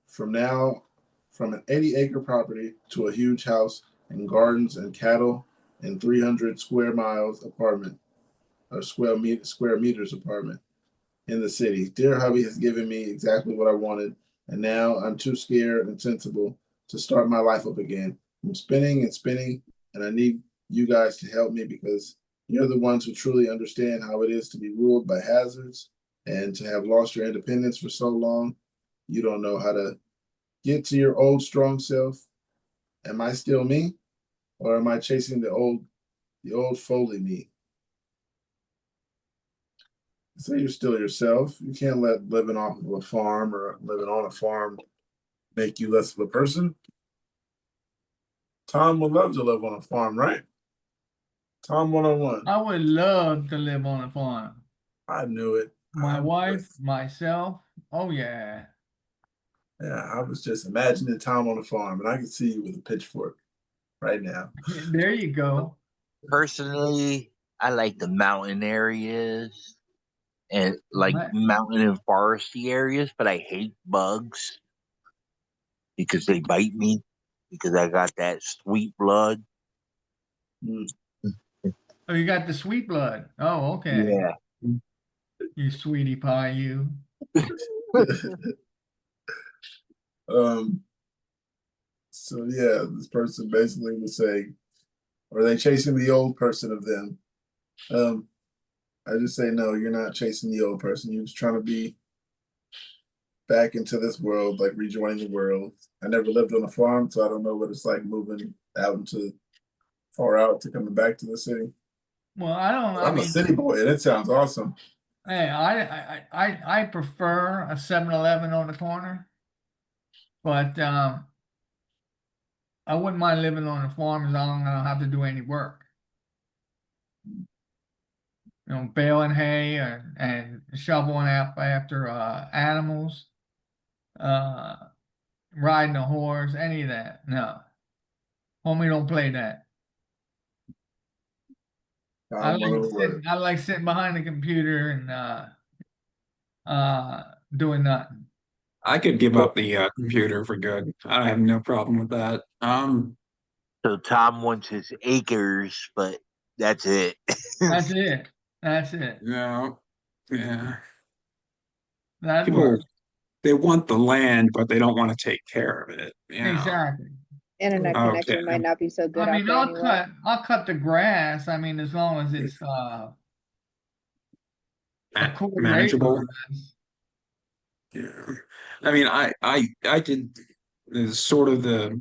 from now from an 80-acre property to a huge house and gardens and cattle and 300 square miles apartment or square meters apartment in the city. Dear hubby has given me exactly what I wanted, and now I'm too scared and sensible to start my life up again. I'm spinning and spinning, and I need you guys to help me because you're the ones who truly understand how it is to be ruled by hazards and to have lost your independence for so long. You don't know how to get to your old strong self. Am I still me, or am I chasing the old Foley me? So you're still yourself. You can't let living off of a farm or living on a farm make you less of a person. Tom would love to live on a farm, right? Tom 101. I would love to live on a farm. I knew it. My wife, myself. Oh yeah. Yeah, I was just imagining Tom on a farm, and I can see you with a pitchfork right now. There you go. Personally, I like the mountain areas and like Right. mountain and foresty areas, but I hate bugs because they bite me because I got that sweet blood. Mm. Oh, you got the sweet blood. Oh, okay. Yeah. You sweetie pie, you. um. So yeah, this person basically was saying, "Are they chasing the old person of them?" Um. I just say no. You're not chasing the old person. You're just trying to be back into this world, like rejoining the world. I never lived on a farm, so I don't know what it's like moving out into far out to coming back to the city. Well, I don't. But I I'm a mean, city boy, and it sounds awesome. hey, I prefer a 7-Eleven on the corner, but I wouldn't mind living on a farm as long as I don't have to do any work. You know, baling hay and shoveling up after animals, uh, riding a horse, any of that. No, homie, don't play that. I like sitting behind the computer and doing nothing. I could give up the computer for good. I have no problem with that. So Tom wants his acres, but that's it. That's it. That's it. No, yeah. That People works. they want the land, but they don't want to take care of it. Exactly. Internet Okay. connection might not be so good I out mean, there anyway. I'll cut the grass. I mean, as long as it's a cool razor Manageable. grass. Yeah. I mean, I did sort of the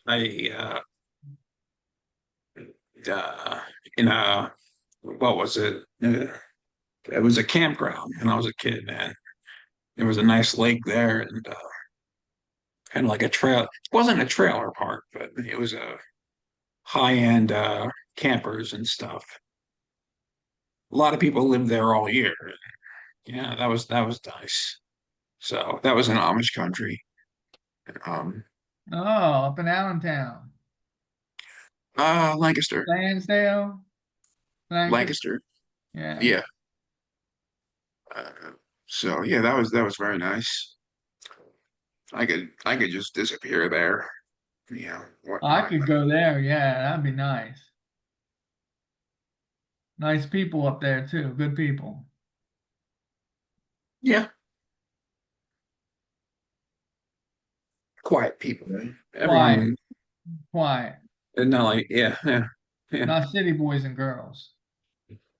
I in a what was it? It was a campground when I was a kid, and there was a nice lake there, and kind of like a trail. It wasn't a trailer park, but it was a high-end campers and stuff. A lot of people lived there all year. Yeah, that was nice. So that was in Amish country. Um, Oh, up in Allentown, Lancaster, Lansdale, Lancaster. Lancaster. Yeah. Yeah. Uh, so yeah, that was very nice. I could just disappear there, I whatnot. could go there. Yeah, that'd be nice. Nice people up there too. Good people. Yeah, quiet people. Okay. Quiet, Everyone, quiet. not like, yeah. Not city boys and girls.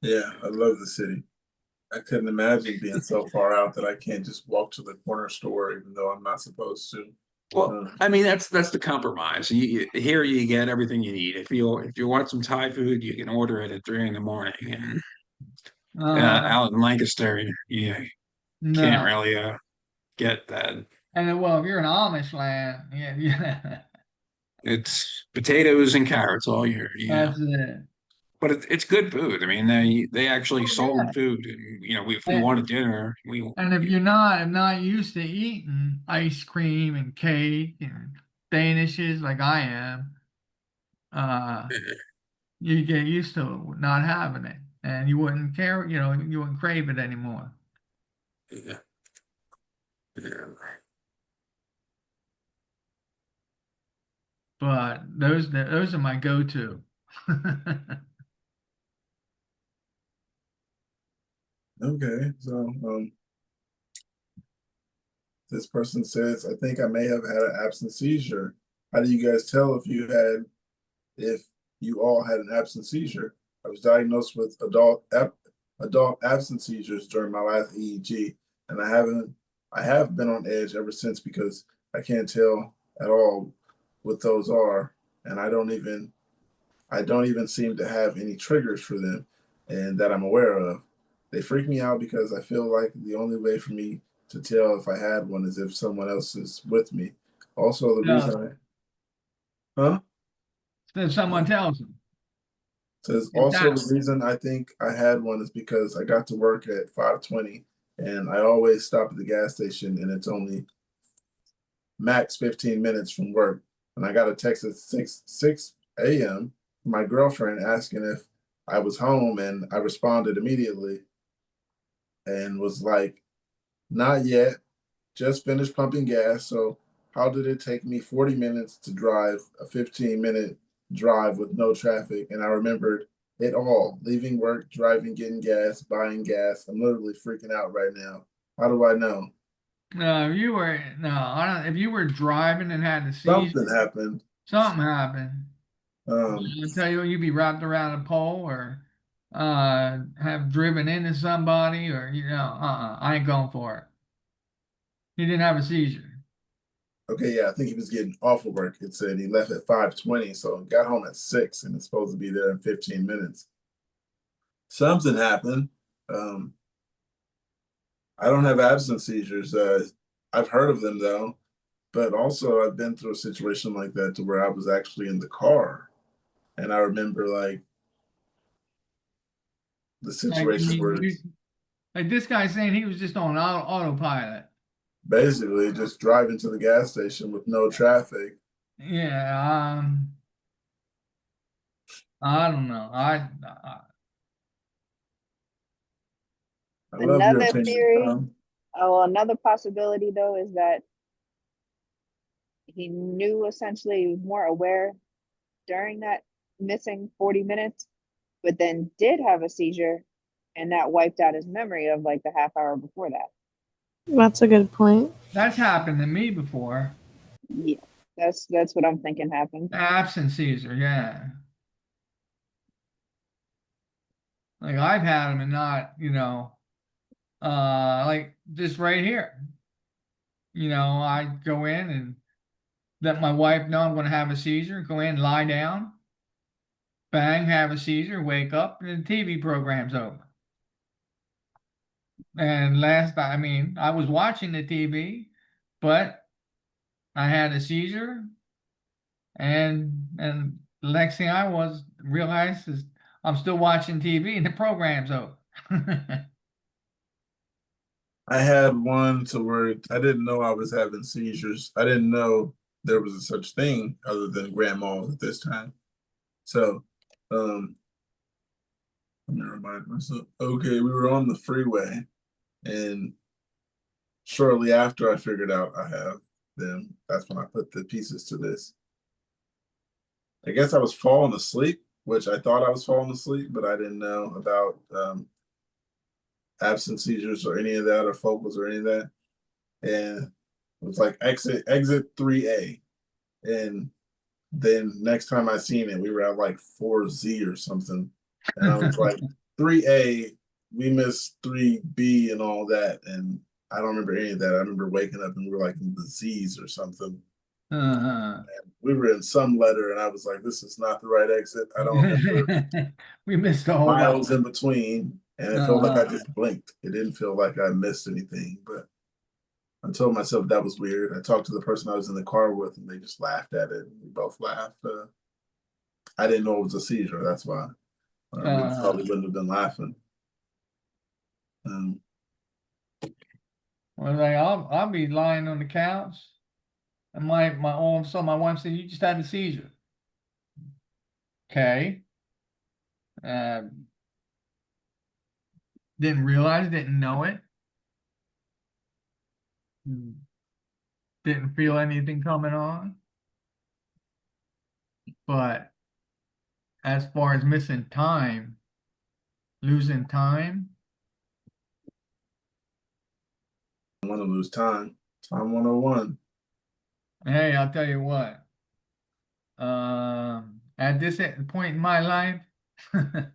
Yeah, I love the city. I couldn't imagine being so far out that I can't just walk to the corner store even though I'm not supposed to. Well, I mean, that's the compromise. Here you get everything you need. If you want some Thai food, you can order it at 3 in the morning. And Uh, out in Lancaster, you can't no. really get that. And then, well, if you're in Amish land, yeah, yeah, It's potatoes and carrots all year. Yeah, that's it. but it's good food. I mean, they actually Oh, sold yeah. food. And, if we And, wanted dinner, we and if you're not used to eating ice cream and cake and Danishes like I am, uh, you get used to not having it, and you wouldn't care, you wouldn't crave it anymore. yeah, yeah. But those are my go-to. Okay, so this person says, I think I may have had an absent seizure. How do you guys tell if you all had an absent seizure? I was diagnosed with adult absent seizures during my last EEG, and I have been on edge ever since because I can't tell at all what those are, and I don't even seem to have any triggers for them and that I'm aware of. They freak me out because I feel like the only way for me to tell if I had one is if someone else is with me. Also, the No, reason huh? then someone tells them. Says Get also that. the reason I think I had one is because I got to work at 5:20 and I always stop at the gas station and it's only max 15 minutes from work. And I got a text at 6 a.m. from my girlfriend asking if I was home, and I responded immediately and was like, "Not yet. Just finished pumping gas. So how did it take me 40 minutes to drive a 15-minute drive with no traffic?" And I remembered it all: leaving work, driving, getting gas, buying gas. I'm literally freaking out right now. How do I know? No, I don't. If you were driving and had to seize, Something happened. something happened. Um, I tell you, you'd be wrapped around a pole or have driven into somebody or I ain't going for it. He didn't have a seizure. okay, yeah, I think he was getting off of work. It said he left at 5:20, so got home at 6 and it's supposed to be there in 15 minutes. Something happened. Um, I don't have absence seizures. I've heard of them though, but also I've been through a situation like that to where I was actually in the car, and I remember like the Like situation where it's like this guy saying he was just on autopilot. basically just driving to the gas station with no traffic. Yeah, I don't know. I love your Another opinion, theory, Tom. oh, another possibility though is that he knew essentially, he was more aware during that missing 40 minutes, but then did have a seizure and that wiped out his memory of like the half hour before that. That's a good point. That's happened to me before. Yeah, that's what I'm thinking happened. Absent seizure, yeah. Like I've had them and not, like just right here. I go in and let my wife know I'm going to have a seizure, go in, lie down, bang, have a seizure, wake up, and the TV program's over. And I mean, I was watching the TV, but I had a seizure, and the next thing I realized is I'm still watching TV and the program's over. I had one to where I didn't know I was having seizures. I didn't know there was a such thing other than grand mal at this time. So, let me remind myself. Okay, we were on the freeway, and shortly after I figured out I have them, that's when I put the pieces to this. I guess I was falling asleep which I thought I was falling asleep, but I didn't know about absent seizures or any of that, or focals or any of that. And it was like exit 3A. And then next time I seen it, we were at like 4Z or something. And I was like, 3A, we missed 3B and all that. And I don't remember any of that. I remember waking up and we were like in the Z's or something. Uh-huh. And we were in some letter, and I was like, this is not the right exit. I don't remember We missed a whole lot. miles in between. And it felt like I Uh-huh. just blinked. It didn't feel like I missed anything. But I told myself that was weird. I talked to the person I was in the car with, and they just laughed at it. We both laughed. I didn't know it was a seizure. That's why. We probably wouldn't have been laughing. Well, like I'll be lying on the couch, and my all of a sudden my wife said, "You just had a seizure." Okay. Didn't realize, didn't know it. Didn't feel anything coming on. But as far as missing time, losing time, I want to lose time. Time 101. hey, I'll tell you what. At this point in my life, I'm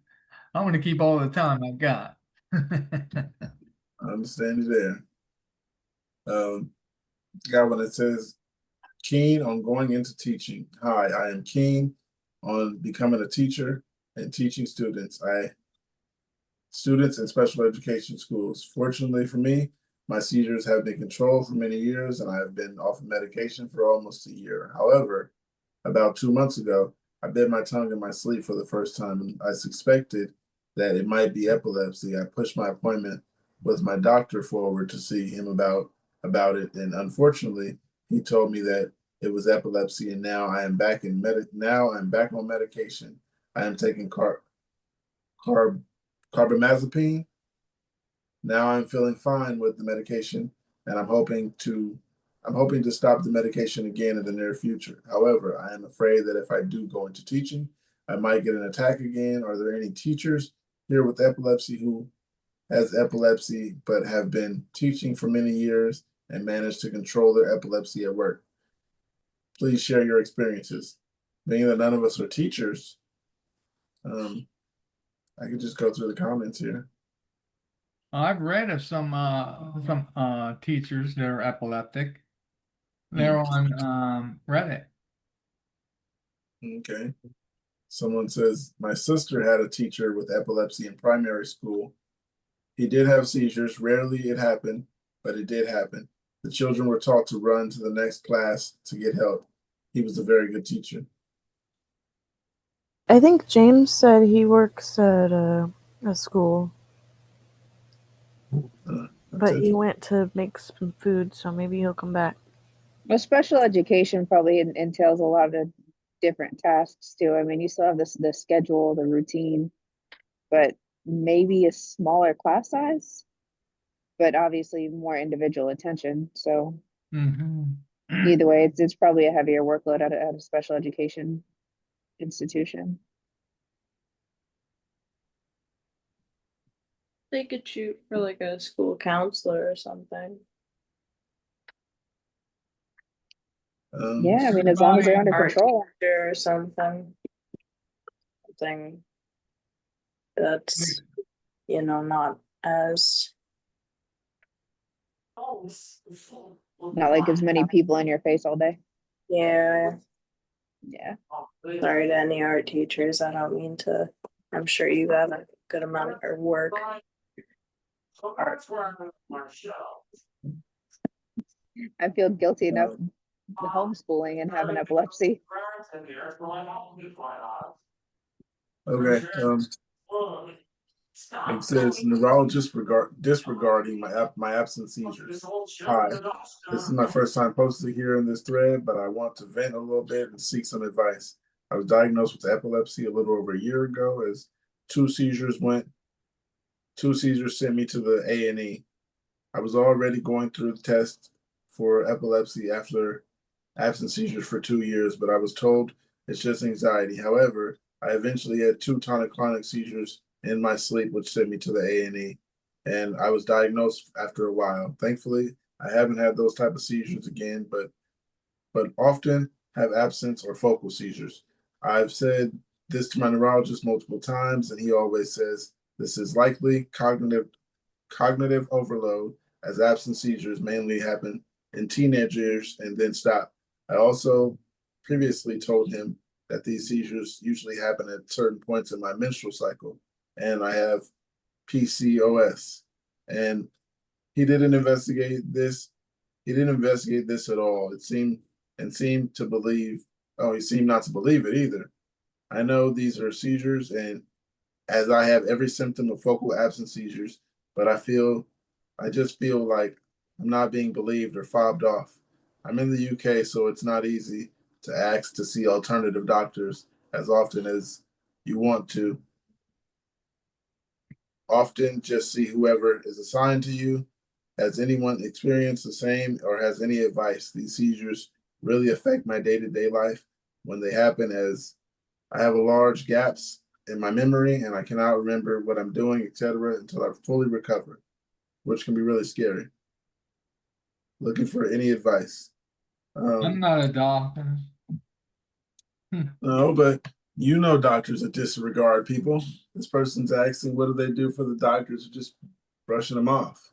gonna keep all the time I've got. I understand you there. Got one that says, keen on going into teaching. Hi, I am keen on becoming a teacher and teaching students in special education schools. Fortunately for me, my seizures have been controlled for many years and I have been off of medication for almost a year. However, about 2 months ago, I bit my tongue in my sleep for the first time and I suspected that it might be epilepsy. I pushed my appointment with my doctor forward to see him about it, and unfortunately, he told me that it was epilepsy, and now I am back on medication. I am taking carbamazepine. Now I'm feeling fine with the medication, and I'm hoping to stop the medication again in the near future. However, I am afraid that if I do go into teaching, I might get an attack again. Are there any teachers here with epilepsy who has epilepsy but have been teaching for many years and managed to control their epilepsy at work? Please share your experiences. Being that none of us are teachers, I could just go through the comments here. I've read of some teachers that are epileptic. They're on Reddit. Okay. Someone says, my sister had a teacher with epilepsy in primary school. He did have seizures. Rarely it happened, but it did happen. The children were taught to run to the next class to get help. He was a very good teacher. I think James said he works at a school, but he went to make some food, so maybe he'll come back. Well, special education probably entails a lot of different tasks too. I mean, you still have the schedule, the routine, but maybe a smaller class size, but obviously more individual attention. So either way, it's probably a heavier workload at a special education institution. They could shoot for like a school counselor or something. Yeah, I mean, as long as they're under Art control. teacher or something. Something that's, not as Not like as many people in your face all day. Yeah. Yeah. Sorry to any art teachers. I don't mean to. I'm sure you have a good amount of work. I feel guilty enough homeschooling and having epilepsy. Okay. It says neurologist disregarding my absent seizures. Hi, this is my first time posting here in this thread, but I want to vent a little bit and seek some advice. I was diagnosed with epilepsy a little over a year ago as two seizures sent me to the A&E. I was already going through the test for epilepsy after absent seizures for 2 years, but I was told it's just anxiety. However, I eventually had 2 tonic-clonic seizures in my sleep, which sent me to the A&E, and I was diagnosed after a while. Thankfully, I haven't had those type of seizures again, but often have absence or focal seizures. I've said this to my neurologist multiple times, and he always says this is likely cognitive overload, as absent seizures mainly happen in teenage years and then stop. I also previously told him that these seizures usually happen at certain points in my menstrual cycle, and I have PCOS. And he didn't investigate this. He didn't investigate this at all. Seemed to believe. Oh, he seemed not to believe it either. I know these are seizures, and as I have every symptom of focal absent seizures, but I just feel like I'm not being believed or fobbed off. I'm in the UK, so it's not easy to ask to see alternative doctors as often as you want to. Often just see whoever is assigned to you. Has anyone experienced the same or has any advice? These seizures really affect my day-to-day life when they happen, as I have a large gaps in my memory and I cannot remember what I'm doing, etc., until I fully recover, which can be really scary. Looking for any advice. I'm not a doctor. No, but you know doctors that disregard people. This person's asking, what do they do for the doctors? Just brushing them off.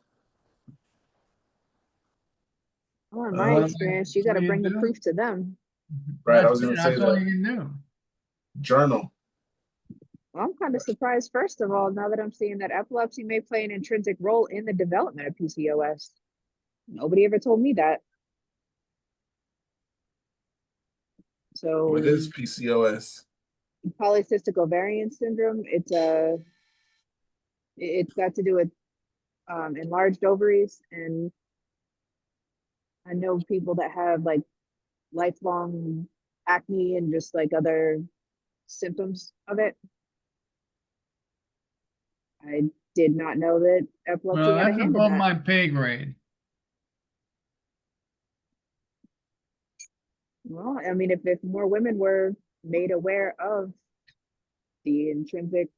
Well, in my experience, you got to bring the proof to them. Right, I was going to say that's all that. you can do. Journal. Well, I'm kind of surprised, first of all, now that I'm seeing that epilepsy may play an intrinsic role in the development of PCOS. Nobody ever told me that. So What is PCOS? polycystic ovarian syndrome, it's got to do with enlarged ovaries, and I know people that have like lifelong acne and just like other symptoms of it. I did not know that epilepsy Well, had a that's hand in above that. my pay grade. Well, I mean, if more women were made aware of the intrinsic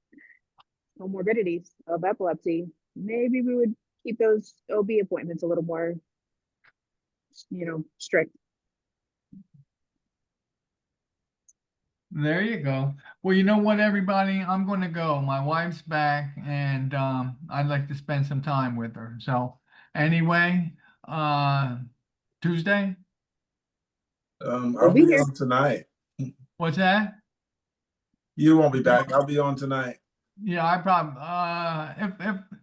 comorbidities of epilepsy, maybe we would keep those OB appointments a little more, strict. There you go. Well, you know what, everybody? I'm going to go. My wife's back, and I'd like to spend some time with her. So, anyway, Tuesday? I'll be be here. on tonight. What's that? You won't be back. I'll be on tonight. Yeah, I probably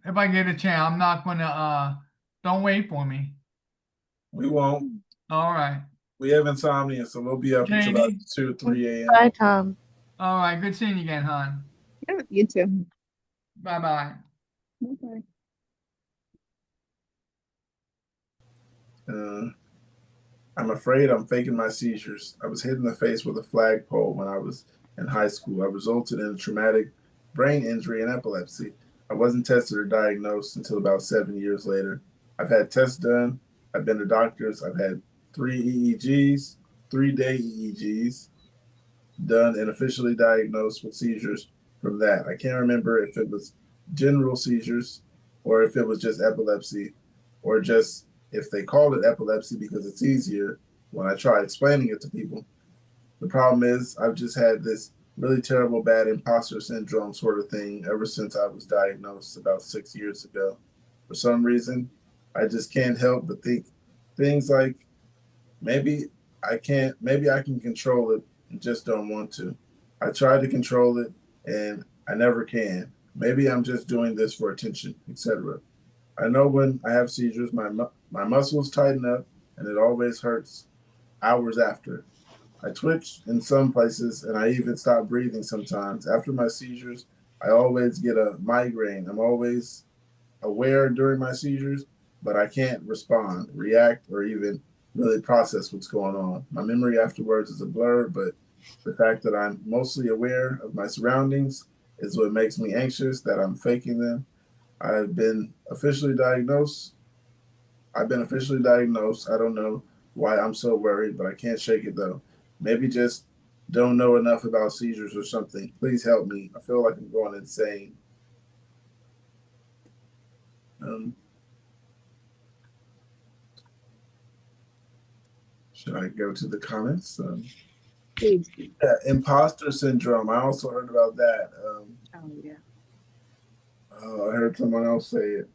if I get a chance, I'm not gonna don't wait for me. We won't. All right. We have insomnia, so we'll be up until about Katie? 2, 3 a.m. Bye, Tom. All right, good seeing you again, hon. Yeah, you too. Bye-bye. Okay. I'm afraid I'm faking my seizures. I was hit in the face with a flagpole when I was in high school. I resulted in a traumatic brain injury and epilepsy. I wasn't tested or diagnosed until about 7 years later. I've had tests done. I've been to doctors. I've had 3 EEGs, 3-day EEGs done, and officially diagnosed with seizures from that. I can't remember if it was general seizures or if it was just epilepsy, or just if they called it epilepsy because it's easier when I try explaining it to people. The problem is I've just had this really terrible bad imposter syndrome sort of thing ever since I was diagnosed about 6 years ago. For some reason, I just can't help but think things like maybe maybe I can control it and just don't want to. I try to control it and I never can. Maybe I'm just doing this for attention, etc. I know when I have seizures, my muscles tighten up and it always hurts hours after. I twitch in some places and I even stop breathing sometimes. After my seizures, I always get a migraine. I'm always aware during my seizures, but I can't respond, react, or even really process what's going on. My memory afterwards is a blur, but the fact that I'm mostly aware of my surroundings is what makes me anxious, that I'm faking them. I've been officially diagnosed. I don't know why I'm so worried, but I can't shake it though. Maybe just don't know enough about seizures or something. Please help me. I feel like I'm going insane. Should I go to the comments? Please. Yeah, imposter syndrome. I also heard about that. Oh yeah. I heard someone else say it.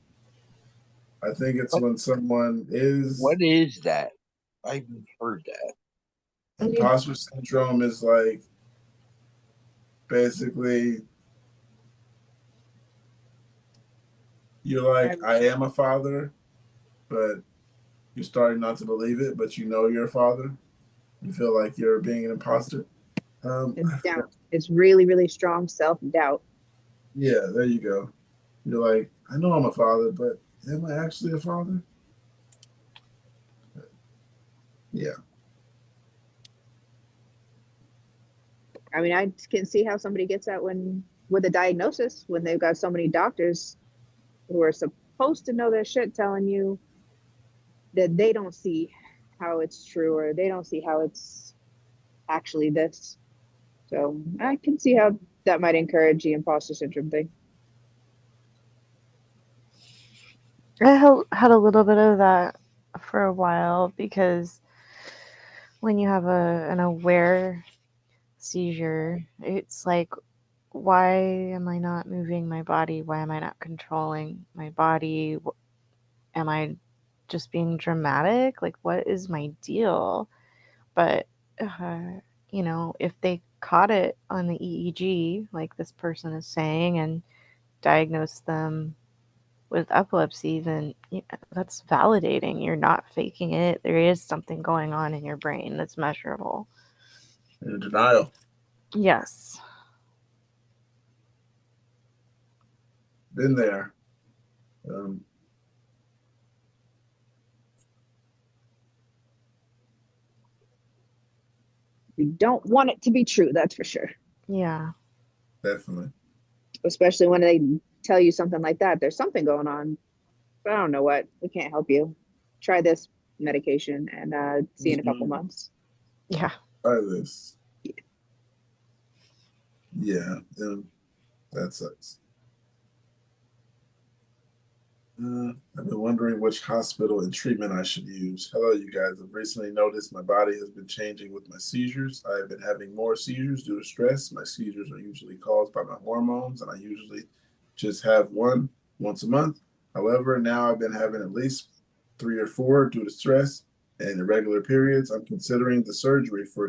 I think it's when someone is. What is that? I haven't heard that. Imposter syndrome is like basically you're like, I am a father, but you're starting not to believe it, but you know you're a father. You feel like you're being an imposter. It's doubt. It's really, really strong self-doubt. Yeah, there you go. You're like, I know I'm a father, but am I actually a father? Yeah. I mean, I can see how somebody gets that with a diagnosis, when they've got so many doctors who are supposed to know their shit telling you that they don't see how it's true, or they don't see how it's actually this. So I can see how that might encourage the imposter syndrome thing. I had a little bit of that for a while, because when you have an aware seizure, it's like, why am I not moving my body? Why am I not controlling my body? Am I just being dramatic? Like, what is my deal? But, you know, if they caught it on the EEG, like this person is saying, and diagnosed them with epilepsy, then that's validating. You're not faking it. There is something going on in your brain that's measurable. In denial. Yes. Been there. You don't want it to be true, that's for sure. Yeah. Definitely. Especially when they tell you something like that. There's something going on, but I don't know what. We can't help you. Try this medication and see you in a couple months. Yeah. Try this. Yeah. That sucks. I've been wondering which hospital and treatment I should use. Hello, you guys. I've recently noticed my body has been changing with my seizures. I have been having more seizures due to stress. My seizures are usually caused by my hormones, and I usually just have one once a month. However, now I've been having at least 3 or 4 due to stress and irregular periods. I'm considering the surgery for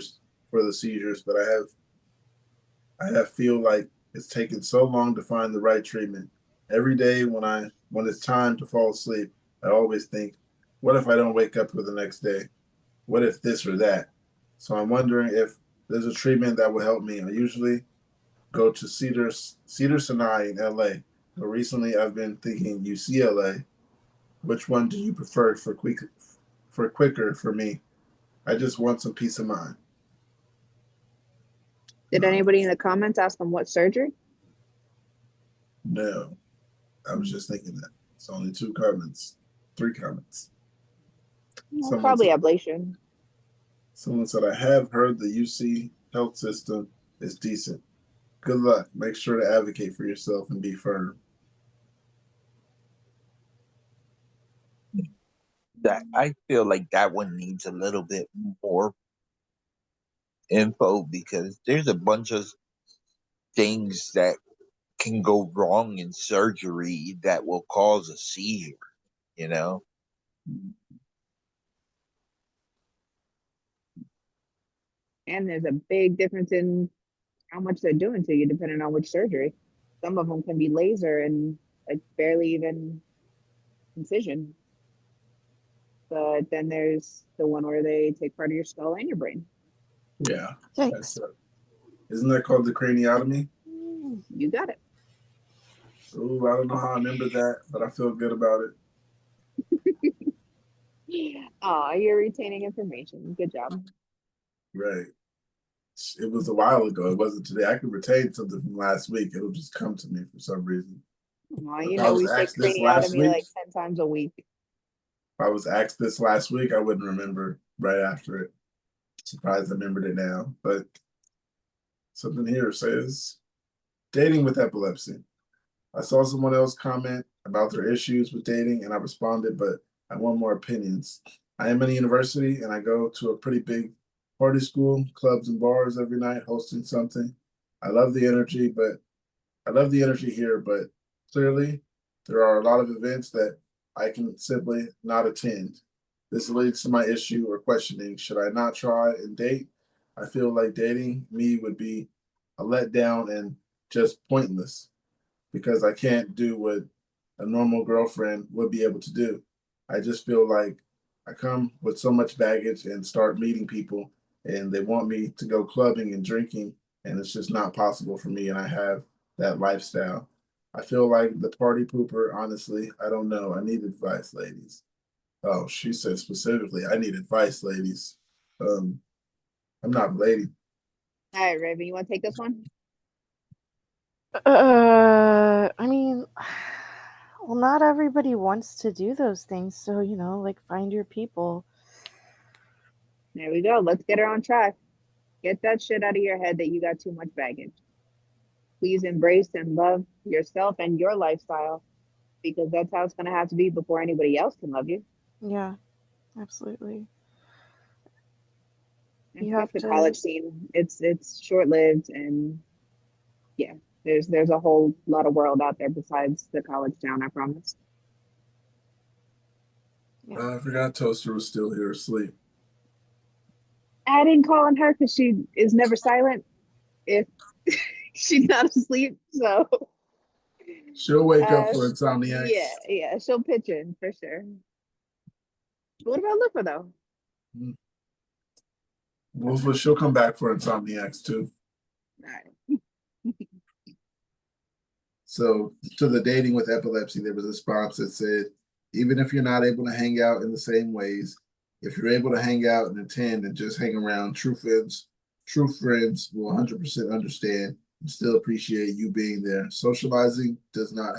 the seizures, but I have feel like it's taken so long to find the right treatment. Every day when it's time to fall asleep, I always think, what if I don't wake up for the next day? What if this or that? So I'm wondering if there's a treatment that will help me. I usually go to Cedars-Sinai in LA, but recently I've been thinking UCLA. Which one do you prefer for quicker for me? I just want some peace of mind. Did anybody in the comments ask them what surgery? No, I was just thinking that. It's only 2 comments, 3 comments. Well, probably ablation. Someone said, I have heard the UC health system is decent. Good luck. Make sure to advocate for yourself and be firm. That I feel like that one needs a little bit more info, because there's a bunch of things that can go wrong in surgery that will cause a seizure, you know? And there's a big difference in how much they're doing to you depending on which surgery. Some of them can be laser and like barely even incision. But then there's the one where they take part of your skull and your brain. Yeah. Thanks. Isn't that called the craniotomy? You got it. Oh, I don't know how I remember that, but I feel good about it. Oh, you're retaining information. Good job. Right. It was a while ago. It wasn't today. I could retain something from last week. It'll just come to me for some reason. Well, If you I know, was we say asked this last craniotomy week, like 10 times a week. if I was asked this last week, I wouldn't remember right after it. Surprised I remembered it now. But Something here says dating with epilepsy. I saw someone else comment about their issues with dating and I responded, but I want more opinions. I am in a university and I go to a pretty big party school, clubs and bars every night hosting something. I love the energy, but I love the energy here, but clearly there are a lot of events that I can simply not attend. This leads to my issue or questioning, should I not try and date? I feel like dating me would be a letdown and just pointless because I can't do what a normal girlfriend would be able to do. I just feel like I come with so much baggage and start meeting people and they want me to go clubbing and drinking and it's just not possible for me and I have that lifestyle. I feel like the party pooper, honestly, I don't know. I need advice, ladies. Oh, she said specifically, I need advice, ladies. I'm not a lady. All right, Raven, you want to take this one? I mean, well, not everybody wants to do those things, so like find your people. There we go. Let's get her on track. Get that shit out of your head that you got too much baggage. Please embrace and love yourself and your lifestyle because that's how it's going to have to be before anybody else can love you. Yeah, absolutely. And You fuck have the to. college scene. It's short lived and yeah, there's a whole lot of world out there besides the college town, I promise. I forgot Toaster was still here asleep. I didn't call on her because she is never silent if she's not asleep. So She'll wake up for Insomniacs. yeah, she'll pitch in for sure. What about Lupa though? Well, she'll come back for Insomniacs too. All right. So to the dating with epilepsy, there was a response that said, even if you're not able to hang out in the same ways, if you're able to hang out and attend and just hang around, true friends will 100% understand and still appreciate you being there. Socializing does not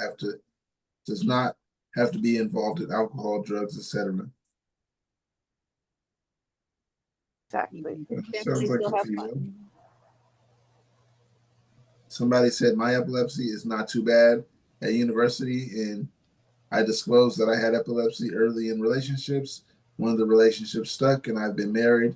have to be involved in alcohol, drugs, etc. Exactly. Sounds like Still a have female. fun. Somebody said my epilepsy is not too bad at university, and I disclosed that I had epilepsy early in relationships. One of the relationships stuck, and I've been married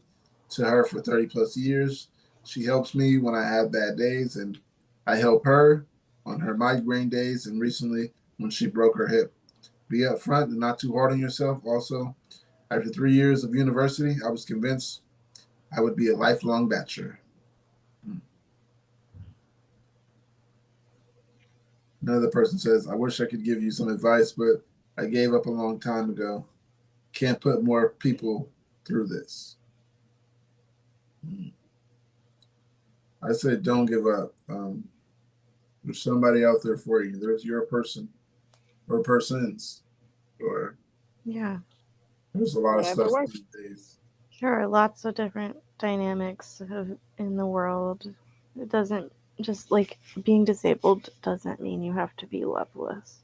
to her for 30 plus years. She helps me when I have bad days, and I help her on her migraine days and recently when she broke her hip. Be upfront and not too hard on yourself. Also, after 3 years of university, I was convinced I would be a lifelong bachelor. Another person says, I wish I could give you some advice, but I gave up a long time ago. Can't put more people through this. I say don't give up. There's somebody out there for you. There's your person or persons, or Yeah. there's a lot of Whatever stuff works. these days. There are lots of different dynamics in the world. It doesn't just like being disabled doesn't mean you have to be loveless.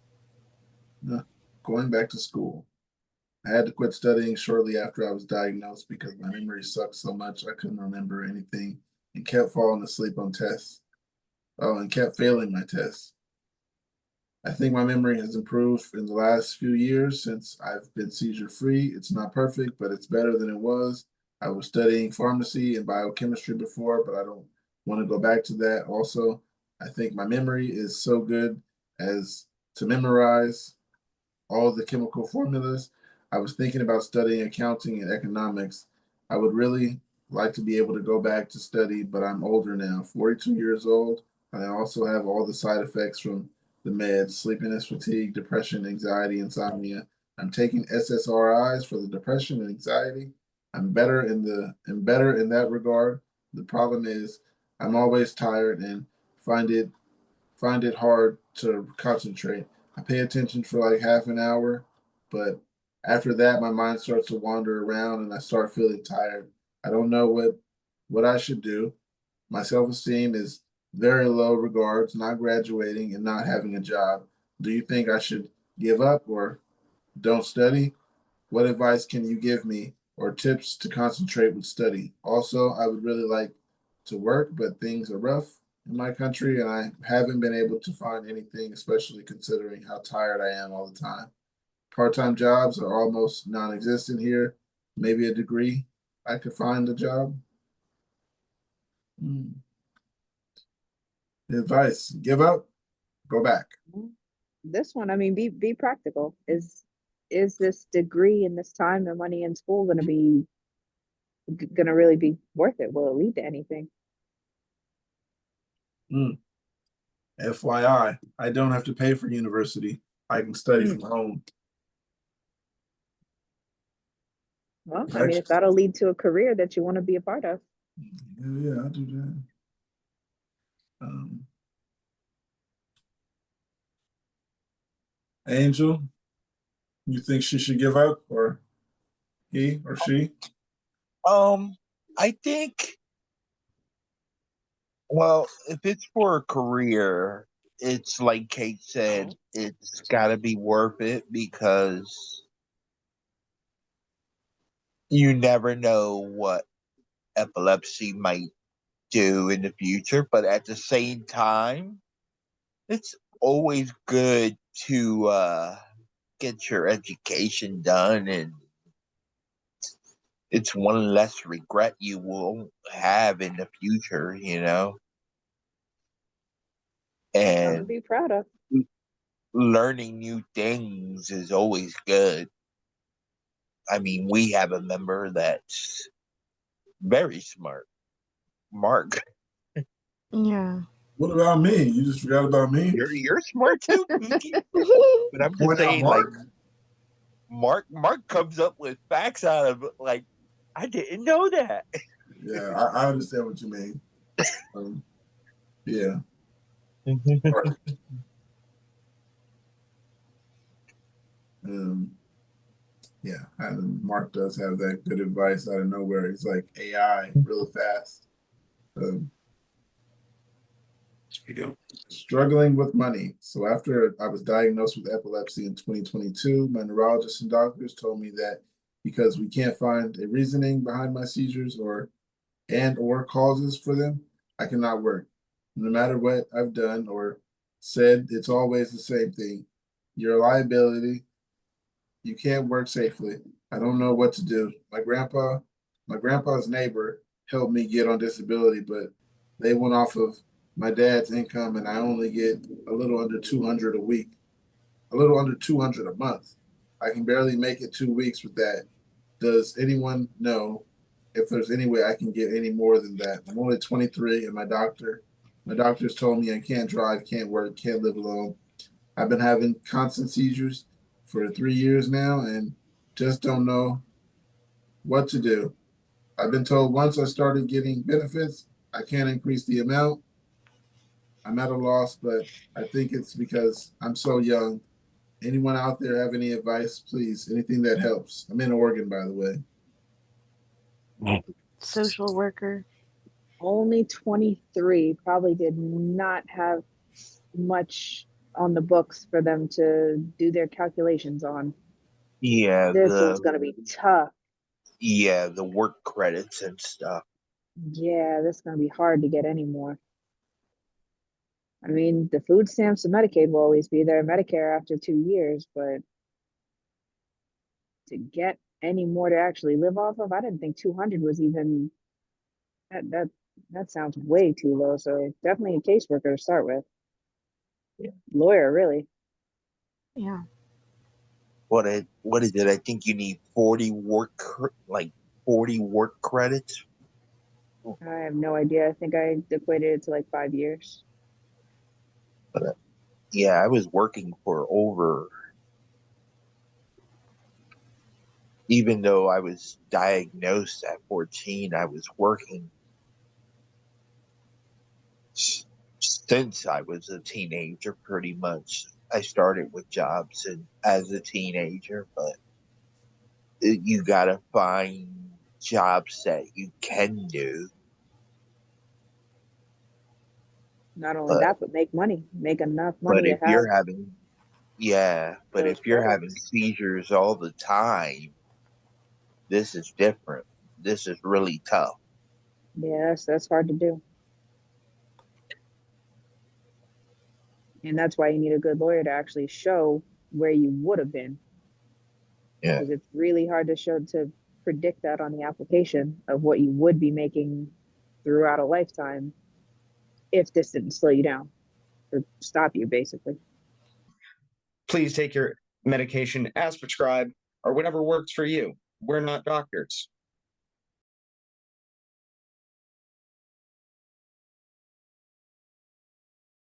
Yeah. Going back to school. I had to quit studying shortly after I was diagnosed because my memory sucked so much I couldn't remember anything and kept falling asleep on tests. Oh, and kept failing my tests. I think my memory has improved in the last few years since I've been seizure free. It's not perfect, but it's better than it was. I was studying pharmacy and biochemistry before, but I don't want to go back to that. Also, I think my memory is so good as to memorize all the chemical formulas. I was thinking about studying accounting and economics. I would really like to be able to go back to study, but I'm older now, 42 years old, and I also have all the side effects from the meds, sleepiness, fatigue, depression, anxiety, insomnia. I'm taking SSRIs for the depression and anxiety. I'm better in that regard. The problem is I'm always tired and find it find it hard to concentrate. I pay attention for like half an hour, but after that my mind starts to wander around and I start feeling tired. I don't know what I should do. My self-esteem is very low regards not graduating and not having a job. Do you think I should give up or don't study? What advice can you give me or tips to concentrate with study? Also, I would really like to work, but things are rough in my country, and I haven't been able to find anything, especially considering how tired I am all the time. Part-time jobs are almost non-existent here. Maybe a degree, I could find a job. Advice: give up, go back. This one, I mean, be practical. Is this degree and this time and money in school gonna really be worth it? Will it lead to anything? FYI, I don't have to pay for university. I can study from home. Well, I mean, if that'll lead to a career that you want to be a part of. Yeah, I'll do that. Angel, you think she should give up, or he or she? I think, well, if it's for a career, it's like Kate said, it's got to be worth it because you never know what epilepsy might do in the future. But at the same time, it's always good to get your education done, and it's one less regret you will have in the future, you know. Something to And be proud of. learning new things is always good. I mean, we have a member that's very smart, Mark. Yeah. What about me? You just forgot about me? You're smart too, Kiki. But I'm just Point out saying, like, Mark. Mark comes up with facts out of like, I didn't know that. Yeah, I understand what you mean. Yeah. Mark. Yeah, and Mark does have that good advice out of nowhere. He's like AI really fast. You go. Struggling with money. So after I was diagnosed with epilepsy in 2022, my neurologist and doctors told me that because we can't find a reasoning behind my seizures or causes for them, I cannot work. No matter what I've done or said, it's always the same thing. You're a liability. You can't work safely. I don't know what to do. My grandpa's neighbor helped me get on disability, but they went off of my dad's income, and I only get a little under 200 a week, a little under 200 a month. I can barely make it 2 weeks with that. Does anyone know if there's any way I can get any more than that? I'm only 23, and my doctors told me I can't drive, can't work, can't live alone. I've been having constant seizures for 3 years now and just don't know what to do. I've been told once I started getting benefits, I can't increase the amount. I'm at a loss, but I think it's because I'm so young. Anyone out there have any advice, please? Anything that helps. I'm in Oregon, by the way. Social worker. Only 23 probably did not have much on the books for them to do their calculations on. Yeah, This one's going to be tough. the work credits and stuff. Yeah, this is going to be hard to get anymore. I mean, the food stamps and Medicaid will always be there, Medicare after 2 years, but to get any more to actually live off of, I didn't think 200 was even that sounds way too low. So definitely a caseworker to start with. Yeah. Lawyer, really. Yeah. What is it? I think you need 40 work credits. I have no idea. I think I equated it to like 5 years. But yeah, I was working for over, even though I was diagnosed at 14, I was working since I was a teenager, pretty much. I started with jobs as a teenager, but you gotta find jobs that you can do. Not only But that, but make money, make enough but money to if have you're having but those if you're having perks. seizures all the time, this is different. This is really tough. Yeah, that's hard to do. And that's why you need a good lawyer to actually show where you would have been. Yeah. Because it's really hard to predict that on the application of what you would be making throughout a lifetime if this didn't slow you down or stop you, basically. Please take your medication as prescribed or whatever works for you. We're not doctors.